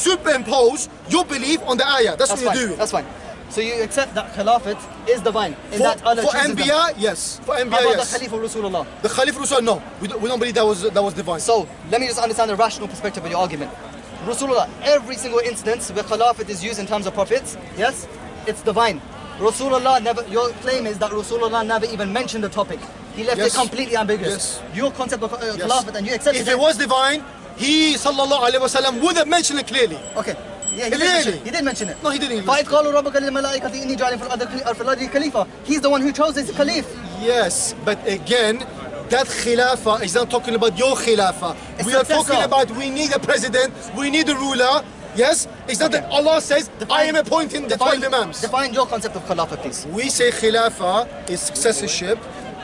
Speaker 1: superimpose your belief on the ayah. That's what
Speaker 3: fine.
Speaker 1: you're doing.
Speaker 3: That's fine. So you accept that Khilafat is divine. In
Speaker 1: For
Speaker 3: that Allah chooses them.
Speaker 1: Anbiya, yes. For Anbiya,
Speaker 3: How about
Speaker 1: yes.
Speaker 3: the Khalifa Rasulullah?
Speaker 1: The Khalif Rasul, no. We don't believe that was divine.
Speaker 3: So let me just understand the rational perspective of your argument. Rasulullah, every single instance where Khilafat is used in terms of prophets, yes, it's divine. Rasulullah never, your claim is that Rasulullah never even mentioned the topic. He left
Speaker 1: Yes.
Speaker 3: it completely ambiguous.
Speaker 1: Yes.
Speaker 3: Your concept of
Speaker 1: Yes.
Speaker 3: Khilafat and you accept
Speaker 1: If it was divine, he sallallahu alaihi wasallam would have mentioned it clearly.
Speaker 3: Okay. Yeah,
Speaker 1: Really?
Speaker 3: he did mention it.
Speaker 1: No, he didn't.
Speaker 3: فَإِذْ قَالُوا رَبَّكَ لِلْمَلَائِكَةِ إِنِّي جَاعِلٌ فِي الْأَرْضِ خَلِيفَةً. He's the one who chose this caliph.
Speaker 1: Yes, but again, that khilafah is not talking about your khilafah.
Speaker 3: It's
Speaker 1: We are
Speaker 3: successor.
Speaker 1: talking about we need a president, we need a ruler. Yes, it's not that Allah says I am appointing the 12 Imams.
Speaker 3: Define your concept of Khilafah, please.
Speaker 1: We say khilafah is successorship,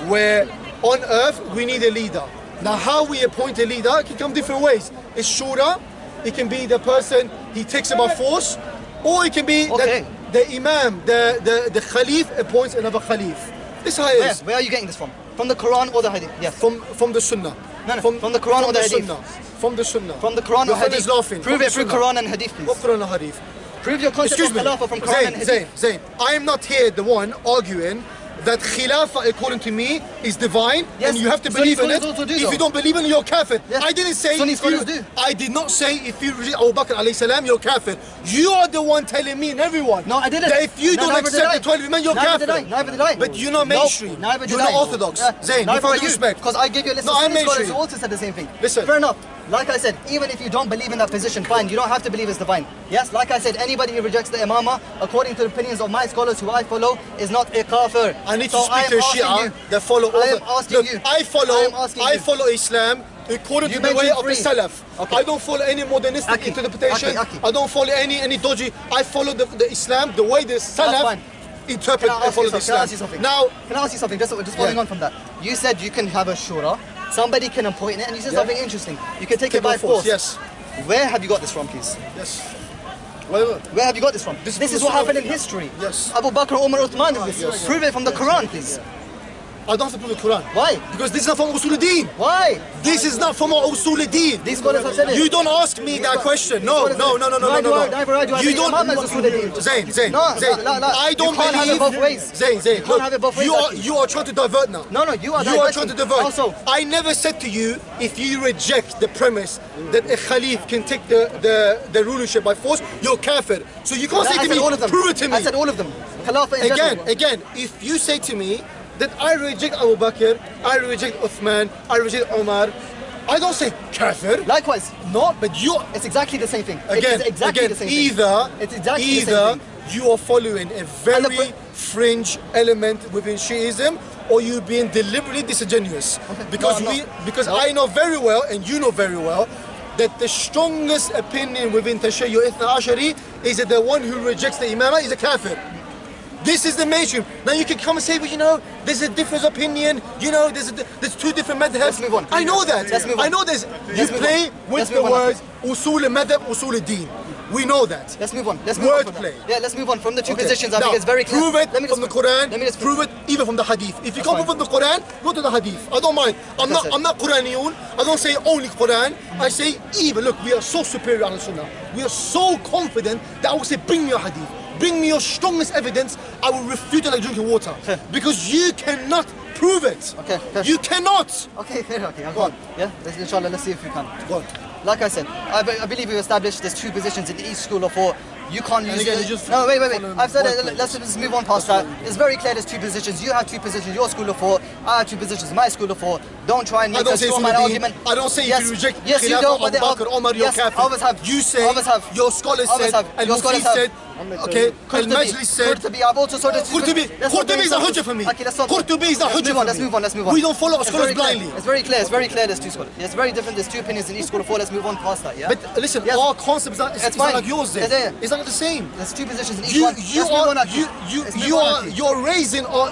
Speaker 1: where on earth we need a leader. Now, how we appoint a leader can come different ways. It's shura, it can be the person he takes it by force, or it can be
Speaker 3: Okay.
Speaker 1: that the Imam, the Khalif appoints another Khalif. This is how it is.
Speaker 3: Where are you getting this from? From the Quran or the Hadith? Yes.
Speaker 1: From the Sunnah.
Speaker 3: No, no, from the Quran or the Hadith?
Speaker 1: Sunnah. From the Sunnah.
Speaker 3: From the Quran
Speaker 1: Your
Speaker 3: or
Speaker 1: friend
Speaker 3: Hadith?
Speaker 1: is laughing.
Speaker 3: Prove
Speaker 1: From
Speaker 3: it
Speaker 1: the
Speaker 3: through
Speaker 1: Sunnah.
Speaker 3: Quran and Hadith,
Speaker 1: What
Speaker 3: please.
Speaker 1: Quran and Hadith?
Speaker 3: Prove your concept
Speaker 1: Excuse
Speaker 3: of
Speaker 1: me.
Speaker 3: Khilafah from Quran and Hadith.
Speaker 1: Zayn. I am not here the one arguing that Khilafah according to me is divine
Speaker 3: Yes,
Speaker 1: and you have to
Speaker 3: Sunni
Speaker 1: believe in it.
Speaker 3: scholars also do
Speaker 1: If
Speaker 3: though.
Speaker 1: you don't believe in it, you're kafir.
Speaker 3: Yes.
Speaker 1: I didn't say
Speaker 3: Sunni
Speaker 1: if you,
Speaker 3: scholars do.
Speaker 1: I did not say if you reject Abu Bakr alayhi salam, you're kafir. You are the one telling me and everyone
Speaker 3: No, I didn't.
Speaker 1: that if you
Speaker 3: No,
Speaker 1: don't
Speaker 3: neither did
Speaker 1: accept
Speaker 3: I.
Speaker 1: the 12 men, you're
Speaker 3: Neither
Speaker 1: kafir.
Speaker 3: did I. Neither did I.
Speaker 1: But you're not mainstream.
Speaker 3: No, neither did
Speaker 1: You're
Speaker 3: I.
Speaker 1: not orthodox. Zayn,
Speaker 3: neither
Speaker 1: with
Speaker 3: are
Speaker 1: all
Speaker 3: you.
Speaker 1: due respect.
Speaker 3: Because I gave you a list
Speaker 1: No,
Speaker 3: of
Speaker 1: I'm
Speaker 3: Sunni scholars
Speaker 1: mainstream.
Speaker 3: who also said the same thing.
Speaker 1: Listen.
Speaker 3: Fair enough. Like I said, even if you don't believe in that position, fine, you don't have to believe it's divine. Yes, like I said, anybody who rejects the Imama, according to the opinions of my scholars who I follow, is not a kafir.
Speaker 1: I need to
Speaker 3: So
Speaker 1: speak to a Shia that follow all
Speaker 3: I am
Speaker 1: the...
Speaker 3: asking
Speaker 1: Look,
Speaker 3: you.
Speaker 1: I
Speaker 3: am asking you.
Speaker 1: follow Islam according
Speaker 3: You
Speaker 1: to the way
Speaker 3: mentioned
Speaker 1: of the
Speaker 3: three.
Speaker 1: Salaf.
Speaker 3: Okay.
Speaker 1: I don't follow any modernistic
Speaker 3: Aki,
Speaker 1: interpretation.
Speaker 3: Aki.
Speaker 1: I don't follow any dodgy. I follow the Islam the way the Salaf
Speaker 3: fine.
Speaker 1: interpret
Speaker 3: Can I
Speaker 1: and
Speaker 3: ask
Speaker 1: follow
Speaker 3: you
Speaker 1: the
Speaker 3: something? Can I
Speaker 1: Islam.
Speaker 3: ask you something?
Speaker 1: Now,
Speaker 3: Can I ask you something? Just following
Speaker 1: Yeah.
Speaker 3: on from that. You said you can have a shura, somebody can appoint it, and you said
Speaker 1: Yeah.
Speaker 3: something interesting. You can take
Speaker 1: take
Speaker 3: it by
Speaker 1: by force.
Speaker 3: force.
Speaker 1: Yes.
Speaker 3: Where have you got this from, please?
Speaker 1: Yes. Whatever.
Speaker 3: Where have you got this from?
Speaker 1: This
Speaker 3: This
Speaker 1: is
Speaker 3: is what
Speaker 1: from-
Speaker 3: happened in history.
Speaker 1: Yes.
Speaker 3: Abu Bakr, Umar, Uthman did this.
Speaker 1: Yes.
Speaker 3: Prove it from the Quran, please.
Speaker 1: I don't have to prove the Quran.
Speaker 3: Why?
Speaker 1: Because this is not from Usul al-Din.
Speaker 3: Why?
Speaker 1: This is not from Usul al-Din.
Speaker 3: These scholars have said it.
Speaker 1: You don't ask me that question. No.
Speaker 3: Neither do I.
Speaker 1: You don't.
Speaker 3: Imam is Usul al-Din.
Speaker 1: Zayn.
Speaker 3: No,
Speaker 1: I don't
Speaker 3: you can't have it
Speaker 1: believe.
Speaker 3: both ways.
Speaker 1: Zayn.
Speaker 3: You can't have it both ways, Aki.
Speaker 1: You are trying to divert now.
Speaker 3: No, you are
Speaker 1: You are
Speaker 3: diverting.
Speaker 1: trying to divert.
Speaker 3: Also,
Speaker 1: I never said to you if you reject the premise that a Khalif can take the rulership by force, you're kafir. So you can't say
Speaker 3: I
Speaker 1: to
Speaker 3: said
Speaker 1: me,
Speaker 3: all of them.
Speaker 1: prove it to me.
Speaker 3: I said all of them. Khilafah in general.
Speaker 1: Again, if you say to me that I reject Abu Bakr, I reject Uthman, I reject Umar, I don't say kafir.
Speaker 3: Likewise.
Speaker 1: No, but you
Speaker 3: It's exactly the same thing.
Speaker 1: again,
Speaker 3: it is exactly the same thing. It's exactly the same
Speaker 1: either
Speaker 3: thing.
Speaker 1: you are following a very fringe element within Shiism, or you're being deliberately disingenuous. Because
Speaker 3: No, I'm not.
Speaker 1: because I know very well, and you know very well, that the strongest opinion within Tashayyu Ithna Ashari is that the one who rejects the Imama is a kafir. This is the mainstream. Now you can come and say, well, you know, there's a different opinion. You know, there's two different madhabs.
Speaker 3: Let's move on.
Speaker 1: I know that.
Speaker 3: Let's move on.
Speaker 1: I know there's. You play with the words usul al-madhab, usul al-din. We know that.
Speaker 3: Let's move on. Let's move on.
Speaker 1: Wordplay.
Speaker 3: Yeah, let's move on from the two
Speaker 1: Okay.
Speaker 3: positions. I
Speaker 1: Now,
Speaker 3: think it's very clear.
Speaker 1: prove it
Speaker 3: Let me
Speaker 1: from the Quran.
Speaker 3: Let me just
Speaker 1: prove it even from the Hadith. If you can't prove it from the Quran, go to the Hadith. I don't mind. I'm not Quraniyun. I don't say only Quran. I say even. Look, we are so superior on the Sunnah. We are so confident that I will say, bring me your Hadith. Bring me your strongest evidence. I will refute it like drinking water because you cannot prove it.
Speaker 3: Okay.
Speaker 1: You cannot.
Speaker 3: Okay.
Speaker 1: Go on.
Speaker 3: Yeah. Inshallah, let's see if we can.
Speaker 1: Go on.
Speaker 3: Like I said, I believe we've established there's two positions in each school of thought. You can't use
Speaker 1: again,
Speaker 3: it.
Speaker 1: you just
Speaker 3: No, wait.
Speaker 1: follow
Speaker 3: I've said
Speaker 1: wordplay.
Speaker 3: it. Let's just move on past that. It's very clear there's two positions. You have two positions, your school of thought. I have two positions, my school of thought. Don't try and
Speaker 1: I
Speaker 3: make
Speaker 1: don't
Speaker 3: a
Speaker 1: say
Speaker 3: straw
Speaker 1: it's
Speaker 3: man
Speaker 1: Sunnah
Speaker 3: argument.
Speaker 1: I don't say
Speaker 3: Yes,
Speaker 1: if you reject
Speaker 3: yes, you
Speaker 1: Khilafah
Speaker 3: don't, but
Speaker 1: Abu Bakr, Omar, you're
Speaker 3: yes,
Speaker 1: kafir.
Speaker 3: others have.
Speaker 1: You say,
Speaker 3: Others have.
Speaker 1: your scholars
Speaker 3: Others
Speaker 1: said,
Speaker 3: have. Your
Speaker 1: Al-Mufti
Speaker 3: scholars have.
Speaker 1: said, okay, Al-Majlis said,
Speaker 3: Qurtubi, I've also sorted
Speaker 1: Qurtubi is a hujjah for me.
Speaker 3: Okay, let's stop.
Speaker 1: Qurtubi is a hujjah for me.
Speaker 3: Let's move on.
Speaker 1: We don't follow our
Speaker 3: It's
Speaker 1: scholars
Speaker 3: very clear.
Speaker 1: blindly.
Speaker 3: It's very clear there's two scholars. It's very different, there's two opinions in each school of thought. Let's move on past that, yeah?
Speaker 1: But listen,
Speaker 3: Yes.
Speaker 1: our concepts are
Speaker 3: It's
Speaker 1: not
Speaker 3: fine.
Speaker 1: like yours then.
Speaker 3: Yeah.
Speaker 1: It's not the same.
Speaker 3: There's two positions in each one.
Speaker 1: You're raising our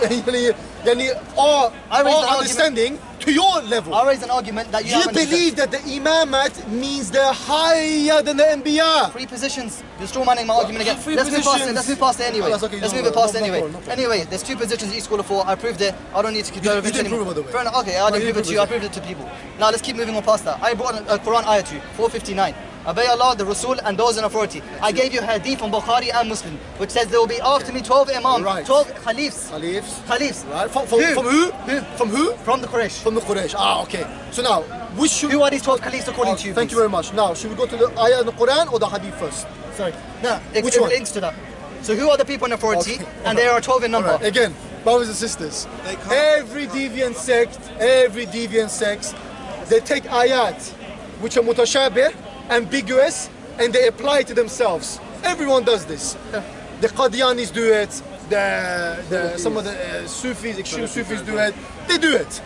Speaker 1: understanding to your level.
Speaker 3: I'll raise an argument that you
Speaker 1: You
Speaker 3: haven't
Speaker 1: believe that the imamat means they're higher than the Anbiya.
Speaker 3: three positions. You're straw manning my argument again.
Speaker 1: Three
Speaker 3: Let's move past it.
Speaker 1: positions.
Speaker 3: Let's move past it anyway.
Speaker 1: Oh, that's okay.
Speaker 3: Let's
Speaker 1: No,
Speaker 3: move it past
Speaker 1: no
Speaker 3: it anyway.
Speaker 1: problem.
Speaker 3: Anyway, there's two positions in each school of thought. I proved it. I don't need to keep going over it
Speaker 1: didn't
Speaker 3: anymore.
Speaker 1: prove it, by the way.
Speaker 3: Fair enough. Okay, I didn't prove it to you. I proved it to people. Now let's keep moving on past that. I brought a Quran ayah to you, 459. Obey Allah, the Rasul, and those in authority. I gave you hadith from Bukhari and Muslim, which says there will be after me 12 Imams,
Speaker 1: Right.
Speaker 3: 12 Khalifs.
Speaker 1: Khalifs. Right. From
Speaker 3: Who?
Speaker 1: who?
Speaker 3: Who?
Speaker 1: From who?
Speaker 3: From the Quraysh.
Speaker 1: From the Quraysh. Ah, okay. So now, which should...
Speaker 3: Who are these 12 Khalifs according to you?
Speaker 1: Thank you
Speaker 3: please?
Speaker 1: very much. Now, should we go to the ayah in the Quran or the hadith first?
Speaker 3: Sorry. No, it
Speaker 1: Which one?
Speaker 3: links to that. So who are the people in authority?
Speaker 1: Okay.
Speaker 3: And there are 12 in number.
Speaker 1: Right. Again, brothers and sisters, every deviant sect, they take ayat which are mutashabih, ambiguous, and they apply it to themselves. Everyone does this. The Qadianis do it. Some of the Sufis, extreme Sufis do it. They do it.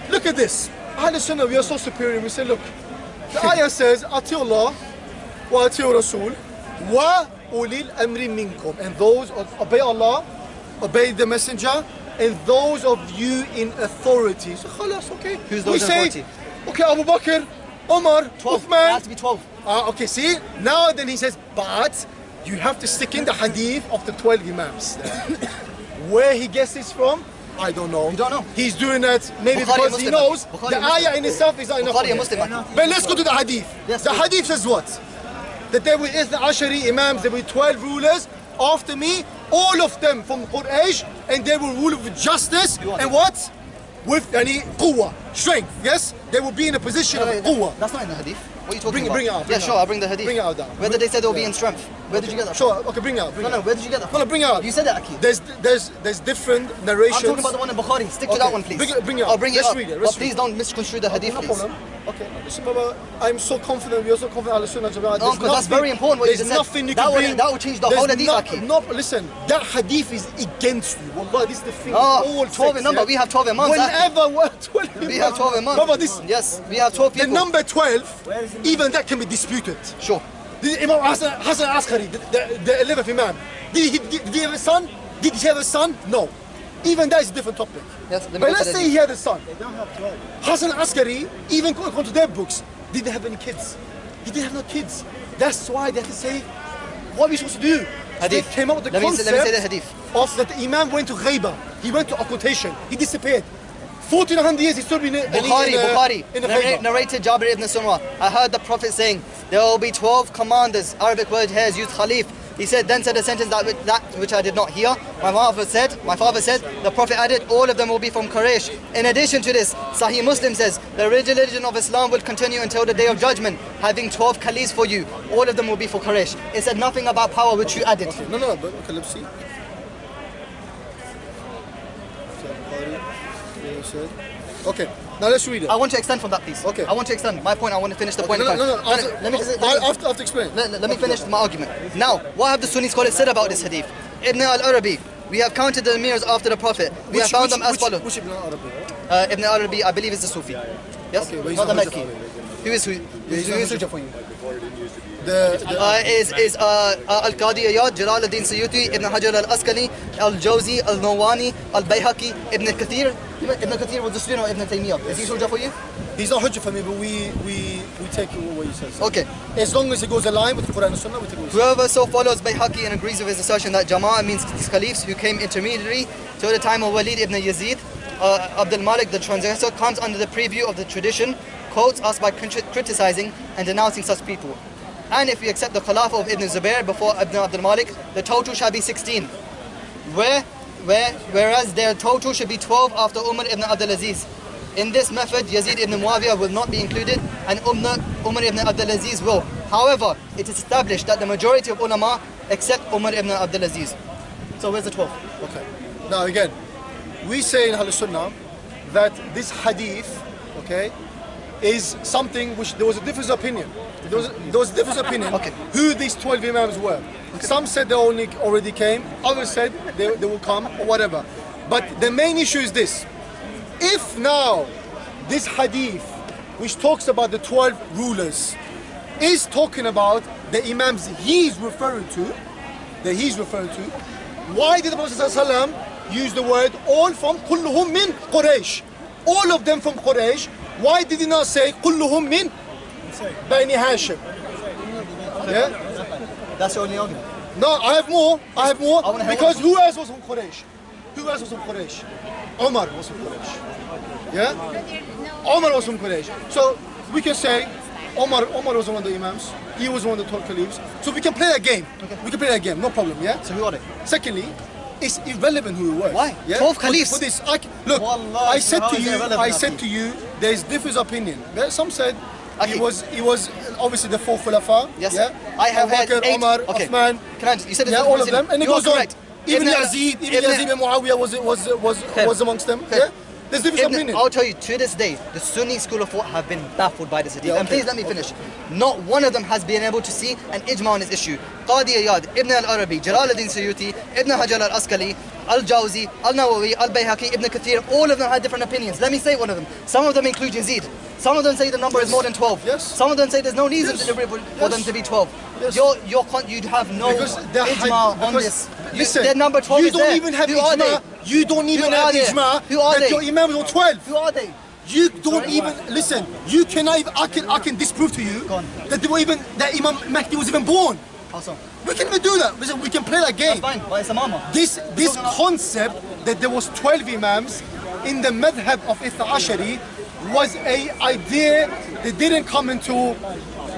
Speaker 1: Look at this. Ahl Sunnah, we are so superior. We say, look, the ayah says, Ati Allah wa ati Rasul wa ulil amri minkum. And those obey Allah, obey the Messenger, and those of you in authority. So, khalas, okay.
Speaker 3: Who's those
Speaker 1: we
Speaker 3: in
Speaker 1: say,
Speaker 3: authority?
Speaker 1: okay, Abu Bakr, Omar,
Speaker 3: 12. It
Speaker 1: Uthman.
Speaker 3: has to be 12.
Speaker 1: Okay, see? Now then he says, but you have to stick in the hadith of the 12 Imams. Where he gets this from, I don't know.
Speaker 3: You don't know?
Speaker 1: He's doing that maybe
Speaker 3: Bukhari
Speaker 1: because he
Speaker 3: Muslim.
Speaker 1: knows
Speaker 3: Bukhari
Speaker 1: the
Speaker 3: Muslim.
Speaker 1: ayah in itself is not enough.
Speaker 3: Bukhari
Speaker 1: for
Speaker 3: and
Speaker 1: him.
Speaker 3: Muslim.
Speaker 1: But let's go to the hadith.
Speaker 3: Yes,
Speaker 1: The
Speaker 3: please.
Speaker 1: hadith says what? That there were Ithna Ashari Imams, there were 12 rulers after me, all of them from Quraysh, and they will rule with justice and what? With quwwah, strength, yes? They will be in a position of quwwah.
Speaker 3: That's not in the hadith. What are you talking
Speaker 1: Bring it-
Speaker 3: about?
Speaker 1: bring it out,
Speaker 3: Yeah,
Speaker 1: bring it
Speaker 3: sure,
Speaker 1: out.
Speaker 3: I'll bring the hadith.
Speaker 1: Bring it out, Dan.
Speaker 3: Where did they say they will be in strength? Where did you get that from?
Speaker 1: Sure, okay, bring it out. Bring it
Speaker 3: No,
Speaker 1: out.
Speaker 3: where did you get that from?
Speaker 1: No, bring it out.
Speaker 3: You said that, Aki.
Speaker 1: There's different narrations.
Speaker 3: I'm talking about the one in Bukhari. Stick to
Speaker 1: Okay,
Speaker 3: that one, please.
Speaker 1: bring it
Speaker 3: I'll
Speaker 1: up.
Speaker 3: bring
Speaker 1: Let's
Speaker 3: it up.
Speaker 1: read it,
Speaker 3: But
Speaker 1: let's
Speaker 3: please
Speaker 1: read it.
Speaker 3: don't misconstrue the hadith,
Speaker 1: No
Speaker 3: please.
Speaker 1: problem. Okay. Listen, Baba, I'm so confident. We are so confident. Al-Sunnah Jama'ah.
Speaker 3: No, because that's very important what you just
Speaker 1: There's
Speaker 3: said.
Speaker 1: nothing you
Speaker 3: That
Speaker 1: can
Speaker 3: would-
Speaker 1: bring.
Speaker 3: that would change the whole hadith, Aki.
Speaker 1: No, listen. That hadith is against you. Wallah, this is the thing.
Speaker 3: Oh,
Speaker 1: all
Speaker 3: 12 in number.
Speaker 1: sects,
Speaker 3: We have 12 Imams,
Speaker 1: Whenever what 12
Speaker 3: We have 12 Imams.
Speaker 1: Baba, this
Speaker 3: Yes, we have 12
Speaker 1: the
Speaker 3: people.
Speaker 1: number 12. Even that can be disputed.
Speaker 3: Sure.
Speaker 1: The Imam Hussain Askari, the 11th Imam, did he have a son? Did he have a son? No. Even that is a different topic.
Speaker 3: Yes, let me
Speaker 1: But
Speaker 3: go to
Speaker 1: let's
Speaker 3: the
Speaker 1: say he had a son. Hussain Askari, even according to their books, didn't have any kids. He didn't have no kids. That's why they have to say, what are we supposed to do? So they
Speaker 3: Hadith.
Speaker 1: came up with the
Speaker 3: Let me
Speaker 1: concept
Speaker 3: say the hadith.
Speaker 1: of that the Imam went to ghaiba. He went to occultation. He disappeared. 1400 years he's still been in
Speaker 3: Bukhari,
Speaker 1: in the ghaiba.
Speaker 3: narrated Jabir ibn Samurah. I heard the Prophet saying, there will be 12 commanders. Arabic word here is used Khalif. He said, then said a sentence that which I did not hear. My father said, the Prophet added, all of them will be from Quraysh. In addition to this, Sahih Muslim says, the religion of Islam will continue until the day of judgment, having 12 Khalifs for you. All of them will be for Quraysh. It said nothing about power which you added.
Speaker 1: No, but okay, let's see. Okay, now let's read it.
Speaker 3: I want to extend from that, please.
Speaker 1: Okay.
Speaker 3: I want to extend my point. I want to finish the point.
Speaker 1: No.
Speaker 3: Let me just-
Speaker 1: After explain.
Speaker 3: Let me finish my argument. Now, what have the Sunni scholars said about this hadith? Ibn al-Arabi, we have counted the emirs after the Prophet. We have found them as follows.
Speaker 1: Which Ibn Arabi?
Speaker 3: Ibn al-Arabi, I believe, is the Sufi. Yes?
Speaker 1: Okay, but he's
Speaker 3: Not the
Speaker 1: not
Speaker 3: Makki. Who is Hujjah for you? Is Al-Qadi Iyad, Jalaluddin Suyuti, Ibn Hajar al-Asqalani, Al-Jawzi, Al-Nawani, Al-Bayhaqi, Ibn Kathir. Ibn Kathir was the student of Ibn Taymiyyah. Is he Hujjah for you?
Speaker 1: He's not Hujjah for me, but we take what he says.
Speaker 3: Okay.
Speaker 1: As long as he goes aligned with the Quran and Sunnah, we take what he says.
Speaker 3: Whoever so follows Bayhaqi and agrees with his assertion that Jama'ah means these caliphs who came intermediary till the time of Walid ibn Yazid, Abdul Malik the transgressor, comes under the preview of the tradition, quotes us by criticizing and denouncing such people. And if we accept the Khilafah of Ibn Zubair before Ibn Abdul Malik, the total shall be 16. Whereas their total should be 12 after Umar ibn Abdul Aziz. In this method, Yazid ibn Muawiyah will not be included and Umar ibn Abdul Aziz will. However, it is established that the majority of ulama accept Umar ibn Abdul Aziz. So where's the 12?
Speaker 1: Okay. Now again, we say in Ahl Sunnah that this hadith, okay, is something which there was a different opinion. There was a different opinion who these 12 Imams were. Some said they already came, others said they will come or whatever. But the main issue is this. If now this hadith which talks about the 12 rulers is talking about the Imams he's referring to, why did the Prophet ﷺ use the word all from kulluhum min Quraysh? All of them from Quraysh. Why did he not say kulluhum min Bani Hashim? Yeah?
Speaker 3: That's the only argument.
Speaker 1: No, I have more. Because who else was from Quraysh? Omar was from Quraysh. Yeah? Omar was from Quraysh. So we can say Omar was one of the Imams. He was one of the 12 Caliphs. So we can play a game. We can play a game, no problem, yeah?
Speaker 3: So who are they?
Speaker 1: Secondly, it's irrelevant who he was.
Speaker 3: Why?
Speaker 1: Yeah?
Speaker 3: 12 Caliphs.
Speaker 1: For this, look, I said to you, there's different opinion. Some said he was obviously the 4 Khulafa.
Speaker 3: Yes.
Speaker 1: Yeah?
Speaker 3: I have heard
Speaker 1: Bakr,
Speaker 3: 8.
Speaker 1: Omar,
Speaker 3: Okay.
Speaker 1: Uthman.
Speaker 3: You said
Speaker 1: yeah, all of them. And it goes on.
Speaker 3: Correct.
Speaker 1: Even Yazid ibn Muawiyah was amongst them. Yeah? There's different opinion.
Speaker 3: I'll tell you, to this day, the Sunni school of thought have been baffled by this hadith.
Speaker 1: Yeah,
Speaker 3: and please let me finish. Not one of them has been able to see an ijma on this issue. Qadi Iyad, Ibn al-Arabi, Jalaluddin Suyuti, Ibn Hajar al-Asqalani, Al-Jawzi, Al-Nawawi, Al-Bayhaqi, Ibn Kathir, all of them had different opinions. Let me say one of them. Some of them include Yazid. Some of them say the number is more than 12.
Speaker 1: Yes.
Speaker 3: Some of them say there's no reason for them to be 12.
Speaker 1: Yes.
Speaker 3: You'd have no ijma on this.
Speaker 1: Listen,
Speaker 3: their number 12
Speaker 1: you
Speaker 3: is
Speaker 1: don't
Speaker 3: there.
Speaker 1: even have
Speaker 3: Who are
Speaker 1: ijma. You don't even have ijma that your Imams were 12.
Speaker 3: Who are they?
Speaker 1: You don't even listen. You cannot even. I can disprove to you that they were even that Imam Mahdi was even born.
Speaker 3: Awesome.
Speaker 1: We can even do that. Listen, we can play that game.
Speaker 3: That's fine. But it's Imama.
Speaker 1: This concept that there was 12 Imams in the madhab of Ithna Ashari was a idea that didn't come into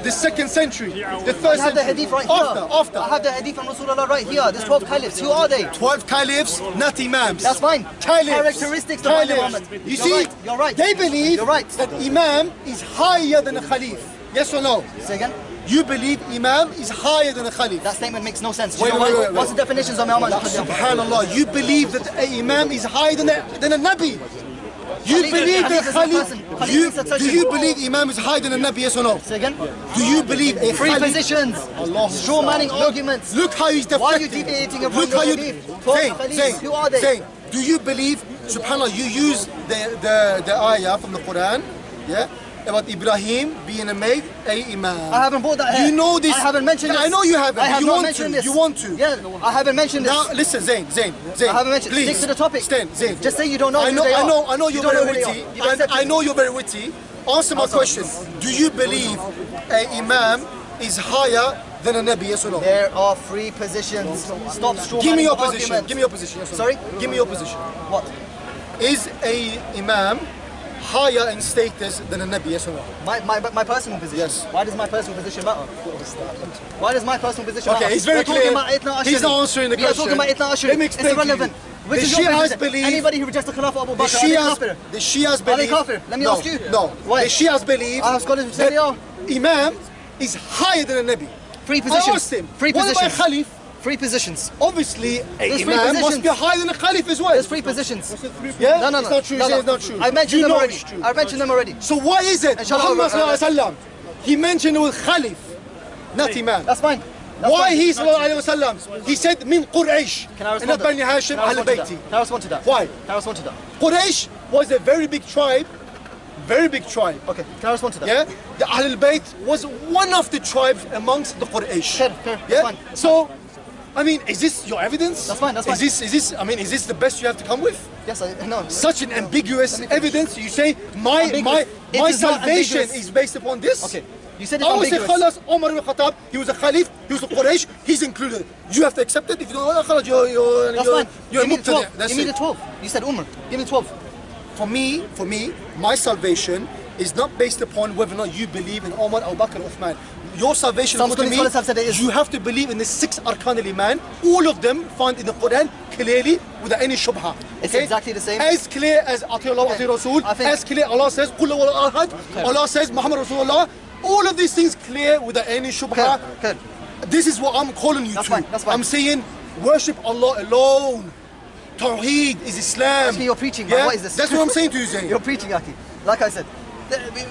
Speaker 1: the 2nd century, the 3rd century.
Speaker 3: I have the hadith right here.
Speaker 1: After.
Speaker 3: I have the hadith from Rasulullah right here. There's 12 caliphs. Who are they?
Speaker 1: 12 caliphs, not Imams.
Speaker 3: That's fine.
Speaker 1: Caliphs.
Speaker 3: Characteristics of Muhammad.
Speaker 1: You see,
Speaker 3: You're right.
Speaker 1: They believe that Imam is higher than a Khalif. Yes or no?
Speaker 3: Say again?
Speaker 1: You believe Imam is higher than a Khalif.
Speaker 3: That statement makes no sense.
Speaker 1: Wait.
Speaker 3: What's the definitions of Imam?
Speaker 1: Subhanallah, you believe that an Imam is higher than a Nabi. You believe that Khalif, do you believe Imam is higher than a Nabi, yes or no?
Speaker 3: Say again?
Speaker 1: Do you believe a
Speaker 3: Three
Speaker 1: Khalif?
Speaker 3: positions, straw manning arguments.
Speaker 1: Look how he's deflecting.
Speaker 3: Why are you deviating from
Speaker 1: Look how you,
Speaker 3: Zayn, who are they?
Speaker 1: Zayn, do you believe, subhanAllah, you use the ayah from the Quran, yeah, about Ibrahim being made a Imam.
Speaker 3: I haven't brought that here.
Speaker 1: You know this.
Speaker 3: I haven't mentioned this.
Speaker 1: I know you haven't.
Speaker 3: I have
Speaker 1: you
Speaker 3: not
Speaker 1: want
Speaker 3: mentioned
Speaker 1: to.
Speaker 3: this.
Speaker 1: You want to.
Speaker 3: Yeah, I haven't mentioned this.
Speaker 1: Now listen, Zayn.
Speaker 3: I haven't mentioned.
Speaker 1: Please.
Speaker 3: Stick to the topic.
Speaker 1: Zayn.
Speaker 3: Just say you don't know
Speaker 1: I
Speaker 3: who they are.
Speaker 1: know you're very witty. I know you're very witty. Answer my question. Do you believe an Imam is higher than a Nabi, yes or no?
Speaker 3: There are 3 positions. Stop straw
Speaker 1: Give me your
Speaker 3: manning
Speaker 1: position.
Speaker 3: arguments.
Speaker 1: Give me your position. Yes or no?
Speaker 3: Sorry?
Speaker 1: Give me your position.
Speaker 3: What?
Speaker 1: Is a Imam higher in status than a Nabi, yes or no?
Speaker 3: My personal position.
Speaker 1: Yes.
Speaker 3: Why does my personal position matter? Why does my personal position matter?
Speaker 1: Okay, it's very clear. He's not answering the question.
Speaker 3: We are talking about Ithna Ashari.
Speaker 1: Let me explain
Speaker 3: It's irrelevant.
Speaker 1: to you.
Speaker 3: Which
Speaker 1: The
Speaker 3: is your
Speaker 1: Shias
Speaker 3: position?
Speaker 1: believe-
Speaker 3: Anybody who rejects the Khilafah of Abu Bakr,
Speaker 1: The Shias believe...
Speaker 3: Are they kafir? Let me ask you.
Speaker 1: No.
Speaker 3: Why?
Speaker 1: The Shias believe
Speaker 3: I have scholars who say they are.
Speaker 1: Imam is higher than a Nabi.
Speaker 3: 3 positions.
Speaker 1: I asked him,
Speaker 3: 3
Speaker 1: what
Speaker 3: positions.
Speaker 1: about Khalif?
Speaker 3: 3 positions.
Speaker 1: Obviously, an
Speaker 3: There's 3
Speaker 1: Imam must
Speaker 3: positions.
Speaker 1: be higher than a Khalif as well.
Speaker 3: There's 3 positions.
Speaker 1: Yeah?
Speaker 3: No.
Speaker 1: It's not true.
Speaker 3: No.
Speaker 1: It's not true.
Speaker 3: I mentioned
Speaker 1: You
Speaker 3: them
Speaker 1: know
Speaker 3: already.
Speaker 1: it's true.
Speaker 3: I mentioned them already.
Speaker 1: So why is it
Speaker 3: Inshallah,
Speaker 1: Muhammad sallallahu alaihi wasallam, he mentioned with Khalif, not Imam?
Speaker 3: That's fine.
Speaker 1: Why he sallallahu alaihi wasallam? He said min Quraysh.
Speaker 3: Can I respond
Speaker 1: and not
Speaker 3: to
Speaker 1: Bani
Speaker 3: that?
Speaker 1: Hashim
Speaker 3: Can I
Speaker 1: al
Speaker 3: respond to that?
Speaker 1: Bayti.
Speaker 3: Can I respond to that?
Speaker 1: Why?
Speaker 3: Can I respond to that?
Speaker 1: Quraysh was a very big tribe very big tribe.
Speaker 3: Okay, can I respond to that?
Speaker 1: Yeah, the Ahlul Bayt was one of the tribes amongst the Quraysh.
Speaker 3: Fair,
Speaker 1: Yeah.
Speaker 3: that's fine.
Speaker 1: So, I mean, is this your evidence?
Speaker 3: That's fine, that's fine.
Speaker 1: Is this? I mean, is this the best you have to come with?
Speaker 3: Yes, I know.
Speaker 1: Such an ambiguous evidence. You say my
Speaker 3: Ambiguous. It
Speaker 1: my
Speaker 3: is not
Speaker 1: salvation
Speaker 3: ambiguous.
Speaker 1: is based upon this.
Speaker 3: Okay, you said it's
Speaker 1: I would say,
Speaker 3: ambiguous.
Speaker 1: Khalas, Umar ibn Khattab, he was a Khalif, he was a Quraysh, he's included. You have to accept it. If you don't want Khalas, you're
Speaker 3: That's fine.
Speaker 1: you're
Speaker 3: Give me the 12.
Speaker 1: Muqtadi. That's
Speaker 3: Give me the
Speaker 1: it.
Speaker 3: 12. You said Umar. Give me 12.
Speaker 1: For me, my salvation is not based upon whether or not you believe in Umar, Abu Bakr, Uthman. Your salvation,
Speaker 3: Some
Speaker 1: according to
Speaker 3: scholars have said it is.
Speaker 1: you have to believe in the 6 arkan al-iman, all of them found in the Quran clearly without any shubha.
Speaker 3: It's exactly the same.
Speaker 1: As clear as Ati Allah, Ati Rasul,
Speaker 3: I think-
Speaker 1: as clear Allah says, Qul huwa ahad, Allah says, Muhammad Rasulullah, all of these things clear without any shubha.
Speaker 3: Good.
Speaker 1: This is what I'm calling you
Speaker 3: That's
Speaker 1: to.
Speaker 3: fine, that's fine.
Speaker 1: I'm saying worship Allah alone. Tawheed is Islam.
Speaker 3: Actually, you're preaching, man.
Speaker 1: Yeah?
Speaker 3: What is this?
Speaker 1: That's what I'm saying to you, Zayn.
Speaker 3: You're preaching, Aki. Like I said,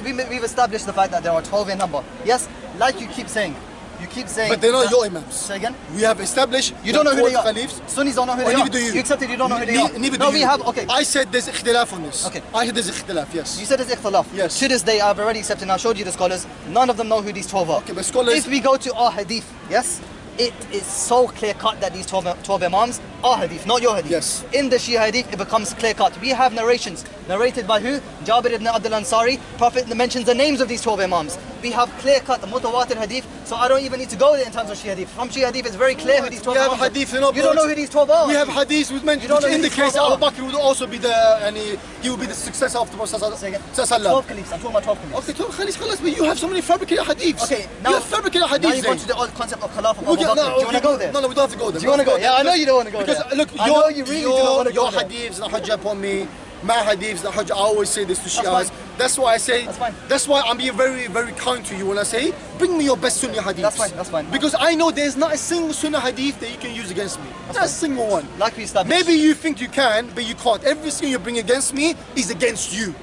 Speaker 3: we've established the fact that there are 12 in number. Yes, like you keep saying. You keep saying.
Speaker 1: But they're not
Speaker 3: that-
Speaker 1: your Imams.
Speaker 3: Say again?
Speaker 1: We have established
Speaker 3: You don't know who they are.
Speaker 1: Khalifs.
Speaker 3: Sunnis don't know who
Speaker 1: Or
Speaker 3: they
Speaker 1: neither
Speaker 3: are.
Speaker 1: do you.
Speaker 3: You accepted you don't know who they are.
Speaker 1: Neither
Speaker 3: no,
Speaker 1: do
Speaker 3: we
Speaker 1: you.
Speaker 3: have, okay.
Speaker 1: I said there's ikhtilaf on this.
Speaker 3: Okay.
Speaker 1: I said there's ikhtilaf, yes.
Speaker 3: You said there's ikhtilaf.
Speaker 1: Yes.
Speaker 3: To this day, I've already accepted, and I showed you the scholars. None of them know who these 12 are.
Speaker 1: Okay, but scholars-
Speaker 3: If we go to our hadith, yes, it is so clear cut that these 12 Imams are hadith, not your hadith.
Speaker 1: Yes.
Speaker 3: In the Shia hadith, it becomes clear cut. We have narrations narrated by who? Jabir ibn Abdul Ansari. Prophet mentions the names of these 12 Imams. We have clear cut the mutawatir hadith, so I don't even need to go there in terms of Shia hadith. From Shia hadith, it's very clear who these 12
Speaker 1: We have
Speaker 3: Imams are.
Speaker 1: hadith,
Speaker 3: You don't know who these 12 are.
Speaker 1: We have hadith which
Speaker 3: You don't know who these
Speaker 1: indicates
Speaker 3: 12
Speaker 1: Abu
Speaker 3: are.
Speaker 1: Bakr would also be the, and he would be the successor of the Prophet
Speaker 3: Say again.
Speaker 1: Sallallahu
Speaker 3: 12 caliphs. I'm talking about 12 caliphs.
Speaker 1: Okay, 12 Khalifs, Khalas, but you have so many fabricated hadiths.
Speaker 3: Okay, now
Speaker 1: you have fabricated hadiths.
Speaker 3: now you go
Speaker 1: Zayn.
Speaker 3: to the old concept of Khalaf of
Speaker 1: We'll
Speaker 3: Abu
Speaker 1: get-
Speaker 3: Bakr. Do you want to go there?
Speaker 1: No, we don't have to go there.
Speaker 3: Do you wanna go? Yeah, I know you don't wanna go
Speaker 1: because,
Speaker 3: there.
Speaker 1: look,
Speaker 3: I know you really do not wanna go
Speaker 1: your
Speaker 3: there.
Speaker 1: hadiths, not hujjah upon me. My hadiths, not hujjah. I always say this to
Speaker 3: That's
Speaker 1: Shias.
Speaker 3: fine.
Speaker 1: That's why I say.
Speaker 3: That's fine.
Speaker 1: That's why I'm being very, very kind to you when I say, bring me your best Sunni hadiths.
Speaker 3: That's fine, that's fine.
Speaker 1: Because I know there's not a single Sunni hadith that you can use against me. Not a single one.
Speaker 3: Like we established.
Speaker 1: Maybe you think you can, but you can't. Everything you bring against me is against you.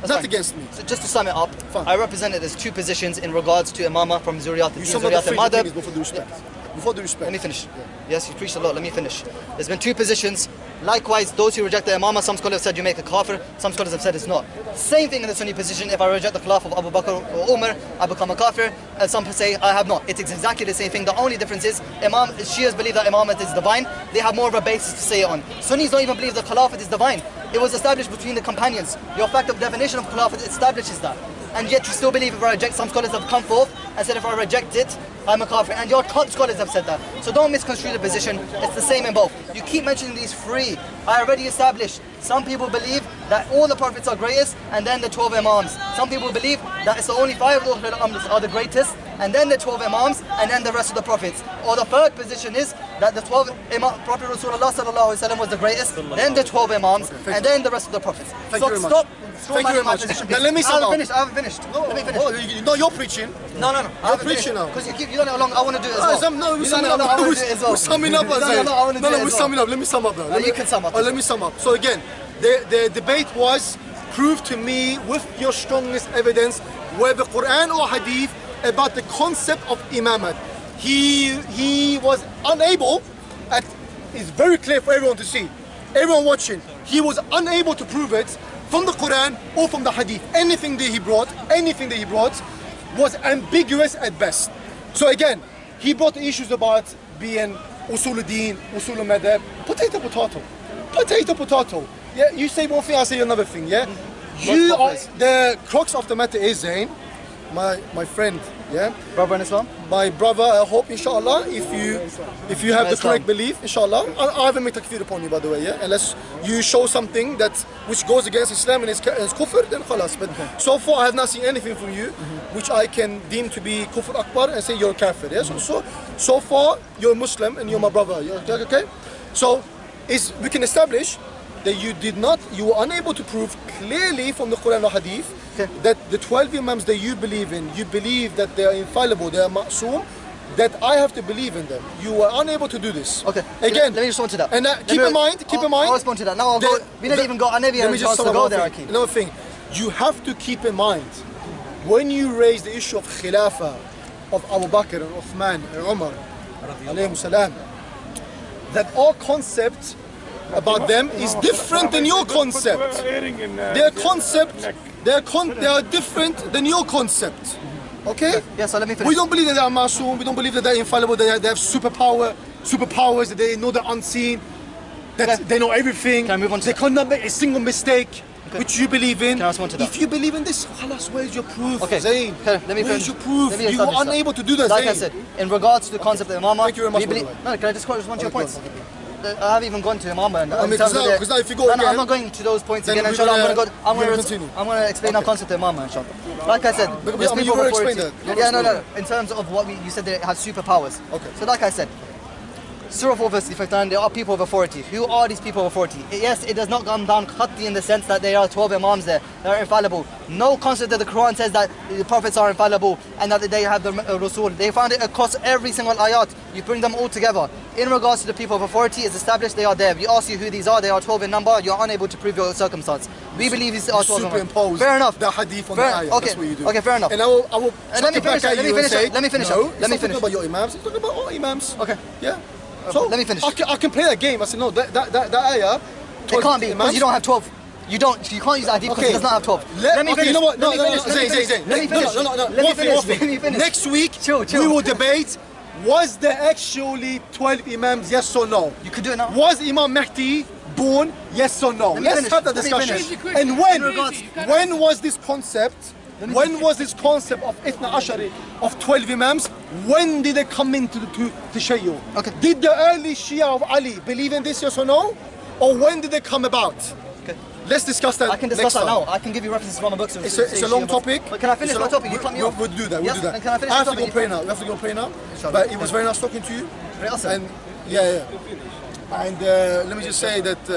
Speaker 3: That's
Speaker 1: Not
Speaker 3: fine.
Speaker 1: against me.
Speaker 3: So just to sum it up,
Speaker 1: Fine.
Speaker 3: I represented as 2 positions in regards to Imama from Zuriyat
Speaker 1: You
Speaker 3: al-Din,
Speaker 1: sum up the
Speaker 3: Zuriyat
Speaker 1: three
Speaker 3: al-Madhab.
Speaker 1: things before the respect. Before the respect.
Speaker 3: Let me finish. Yes, you preached a lot. Let me finish. There's been 2 positions. Likewise, those who reject the Imama, some scholars have said you make a kafir. Some scholars have said it's not. Same thing in the Sunni position. If I reject the Khilaf of Abu Bakr or Umar, I become a kafir. And some say I have not. It's exactly the same thing. The only difference is Shias believe that Imamate is divine. They have more of a basis to say it on. Sunnis don't even believe that Khilafat is divine. It was established between the companions. Your fact of definition of Khilafat establishes that. And yet you still believe if I reject, some scholars have come forth and said if I reject it, I'm a kafir. And your top scholars have said that. So don't misconstrue the position. It's the same in both. You keep mentioning these 3. I already established. Some people believe that all the prophets are greatest and then the 12 Imams. Some people believe that it's the only 5 of the Imams are the greatest and then the 12 Imams and then the rest of the prophets. Or the third position is that the 12 Prophet Rasulullah sallallahu alaihi wasallam was the greatest, then the 12 Imams and then the rest of the prophets.
Speaker 1: Thank
Speaker 3: so
Speaker 1: you very much.
Speaker 3: stop.
Speaker 1: Thank you very much. Now let me sum up.
Speaker 3: I haven't finished. Let me finish.
Speaker 1: No, you're preaching.
Speaker 3: No.
Speaker 1: You're preaching now.
Speaker 3: Because you don't know how long I want to do it as well.
Speaker 1: No, we're
Speaker 3: You don't
Speaker 1: summing
Speaker 3: know
Speaker 1: up.
Speaker 3: how long I want to do it as well.
Speaker 1: We're summing up.
Speaker 3: No, I want to do it
Speaker 1: We're
Speaker 3: as well.
Speaker 1: summing up. Let me sum up now.
Speaker 3: You can sum up.
Speaker 1: Let me sum up. So again, the debate was, prove to me with your strongest evidence whether Quran or Hadith about the concept of Imamat. He was unable, it's very clear for everyone to see, everyone watching, he was unable to prove it from the Quran or from the Hadith. Anything that he brought was ambiguous at best. So again, he brought the issues about being usul al-din, usul al-madhab, potato. Yeah, you say one thing, I say another thing. Yeah, you are the crux of the matter is Zayn, my friend. Yeah,
Speaker 3: Brother in Islam?
Speaker 1: my brother. I hope, inshallah, if you have the
Speaker 3: Islam.
Speaker 1: correct belief, inshallah, I haven't made takfir upon you, by the way. Yeah, unless you show something that which goes against Islam and is kufr, then khalas. But so far, I have not seen anything from you which I can deem to be kufr akbar and say you're kafir. Yeah, so far you're Muslim and you're my brother. Yeah, okay. So we can establish that you were unable to prove clearly from the Quran or Hadith that the 12 Imams that you believe in, you believe that they are infallible, they are ma'soom, that I have to believe in them. You were unable to do this.
Speaker 3: Okay.
Speaker 1: Again,
Speaker 3: let me respond to that.
Speaker 1: And keep in mind.
Speaker 3: I'll respond to that. Now we didn't even go. I never had a chance to go there, Akeem.
Speaker 1: Another thing, you have to keep in mind when you raise the issue of Khilafah of Abu Bakr and Uthman and Umar, alayhim salam, that our concept about them is different than your concept. Their concept, they are different than your concept. Okay?
Speaker 3: Yeah, so let me finish.
Speaker 1: We don't believe that they are masoom, we don't believe that they're infallible, they have superpowers, that they know the unseen, that they know everything.
Speaker 3: Can I move on to
Speaker 1: they
Speaker 3: that?
Speaker 1: cannot make a single mistake, which you believe in.
Speaker 3: Can I respond to that?
Speaker 1: If you believe in this, khalas, where's your proof,
Speaker 3: Okay,
Speaker 1: Zayn?
Speaker 3: okay, let me
Speaker 1: Where's
Speaker 3: finish.
Speaker 1: your proof?
Speaker 3: Let me
Speaker 1: You
Speaker 3: establish
Speaker 1: are
Speaker 3: that.
Speaker 1: unable to do that,
Speaker 3: Like
Speaker 1: Zayn.
Speaker 3: I said, in regards to the concept of Imama,
Speaker 1: Thank you very much,
Speaker 3: we believe.
Speaker 1: by the way.
Speaker 3: No, can I just respond to your
Speaker 1: Okay,
Speaker 3: points?
Speaker 1: go on, okay.
Speaker 3: I haven't even gone to Imama. And
Speaker 1: I mean, because now if you go
Speaker 3: no,
Speaker 1: again,
Speaker 3: I'm not going to those points
Speaker 1: then
Speaker 3: again.
Speaker 1: we're
Speaker 3: Inshallah,
Speaker 1: gonna-
Speaker 3: I'm
Speaker 1: we're
Speaker 3: going
Speaker 1: gonna
Speaker 3: to
Speaker 1: continue.
Speaker 3: I'm going to explain our concept of Imama, inshallah. Like I said,
Speaker 1: But
Speaker 3: there's
Speaker 1: I mean,
Speaker 3: people
Speaker 1: you
Speaker 3: of
Speaker 1: already
Speaker 3: authority.
Speaker 1: explained that.
Speaker 3: Yeah, no. In terms of what you said, that it has superpowers.
Speaker 1: Okay.
Speaker 3: So like I said, Surah 4 verse 59, there are people of authority. Who are these people of authority? Yes, it does not come down khatti in the sense that there are 12 Imams there. They are infallible. No concept that the Quran says that the prophets are infallible and that they have the Rasul. They found it across every single ayat. You bring them all together. In regards to the people of authority, it's established they are there. We ask you who these are. They are 12 in number. You are unable to prove your circumstance. We believe these are 12
Speaker 1: superimpose
Speaker 3: Fair enough.
Speaker 1: the hadith on
Speaker 3: Fair-
Speaker 1: the ayah.
Speaker 3: okay.
Speaker 1: That's what you do.
Speaker 3: Okay, fair enough.
Speaker 1: And I will
Speaker 3: let me finish. Let me finish. Let me finish.
Speaker 1: No,
Speaker 3: Let me
Speaker 1: it's not
Speaker 3: finish.
Speaker 1: talking about your Imams. It's talking about all Imams.
Speaker 3: Okay.
Speaker 1: Yeah. So
Speaker 3: let me finish.
Speaker 1: I can play that game. I said no. That ayah.
Speaker 3: It can't be because you don't have 12. You can't use hadith because it does not have 12. Let me
Speaker 1: okay,
Speaker 3: finish.
Speaker 1: you know what? No,
Speaker 3: Let me finish.
Speaker 1: Zayn.
Speaker 3: Let me finish.
Speaker 1: No.
Speaker 3: Let me finish. Let me finish.
Speaker 1: Next week,
Speaker 3: Chill.
Speaker 1: we will debate, was there actually 12 Imams, yes or no?
Speaker 3: You could do it now.
Speaker 1: Was Imam Mahdi born, yes or no?
Speaker 3: Let me
Speaker 1: Let's
Speaker 3: finish.
Speaker 1: have that
Speaker 3: Let me
Speaker 1: discussion.
Speaker 3: finish.
Speaker 1: And when was this concept, of Ithna Ashari, of 12 Imams, when did they come into the Shia?
Speaker 3: Okay.
Speaker 1: Did the early Shia of Ali believe in this, yes or no? Or when did they come about?
Speaker 3: Okay.
Speaker 1: Let's discuss that.
Speaker 3: I can discuss
Speaker 1: next
Speaker 3: that
Speaker 1: time.
Speaker 3: now. I can give you references from my books.
Speaker 1: It's a long topic.
Speaker 3: But can I finish my topic? You cut me off.
Speaker 1: We'll do that.
Speaker 3: Yes, and can I finish
Speaker 1: I have
Speaker 3: my
Speaker 1: to go
Speaker 3: topic?
Speaker 1: pray now. We have to go pray now.
Speaker 3: Inshallah.
Speaker 1: But it was very nice talking to you.
Speaker 3: Very awesome.
Speaker 1: And yeah. And let me just say that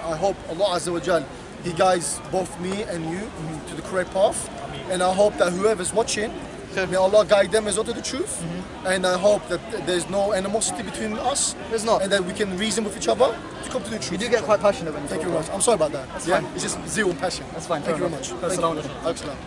Speaker 1: I hope Allah Azza wa Jal, He guides both me and you to the correct path. And I hope that whoever's watching, may Allah guide them as well to the truth. And I hope that there's no animosity between us.
Speaker 3: There's not.
Speaker 1: And that we can reason with each other to come to the truth.
Speaker 3: You do get quite passionate when you
Speaker 1: Thank
Speaker 3: talk.
Speaker 1: you very much. I'm sorry about that.
Speaker 3: That's
Speaker 1: yeah?
Speaker 3: fine.
Speaker 1: It's just zeal and passion.
Speaker 3: That's fine.
Speaker 1: Thank you
Speaker 3: fair
Speaker 1: very much.
Speaker 3: enough.
Speaker 1: Thank you. Excellent.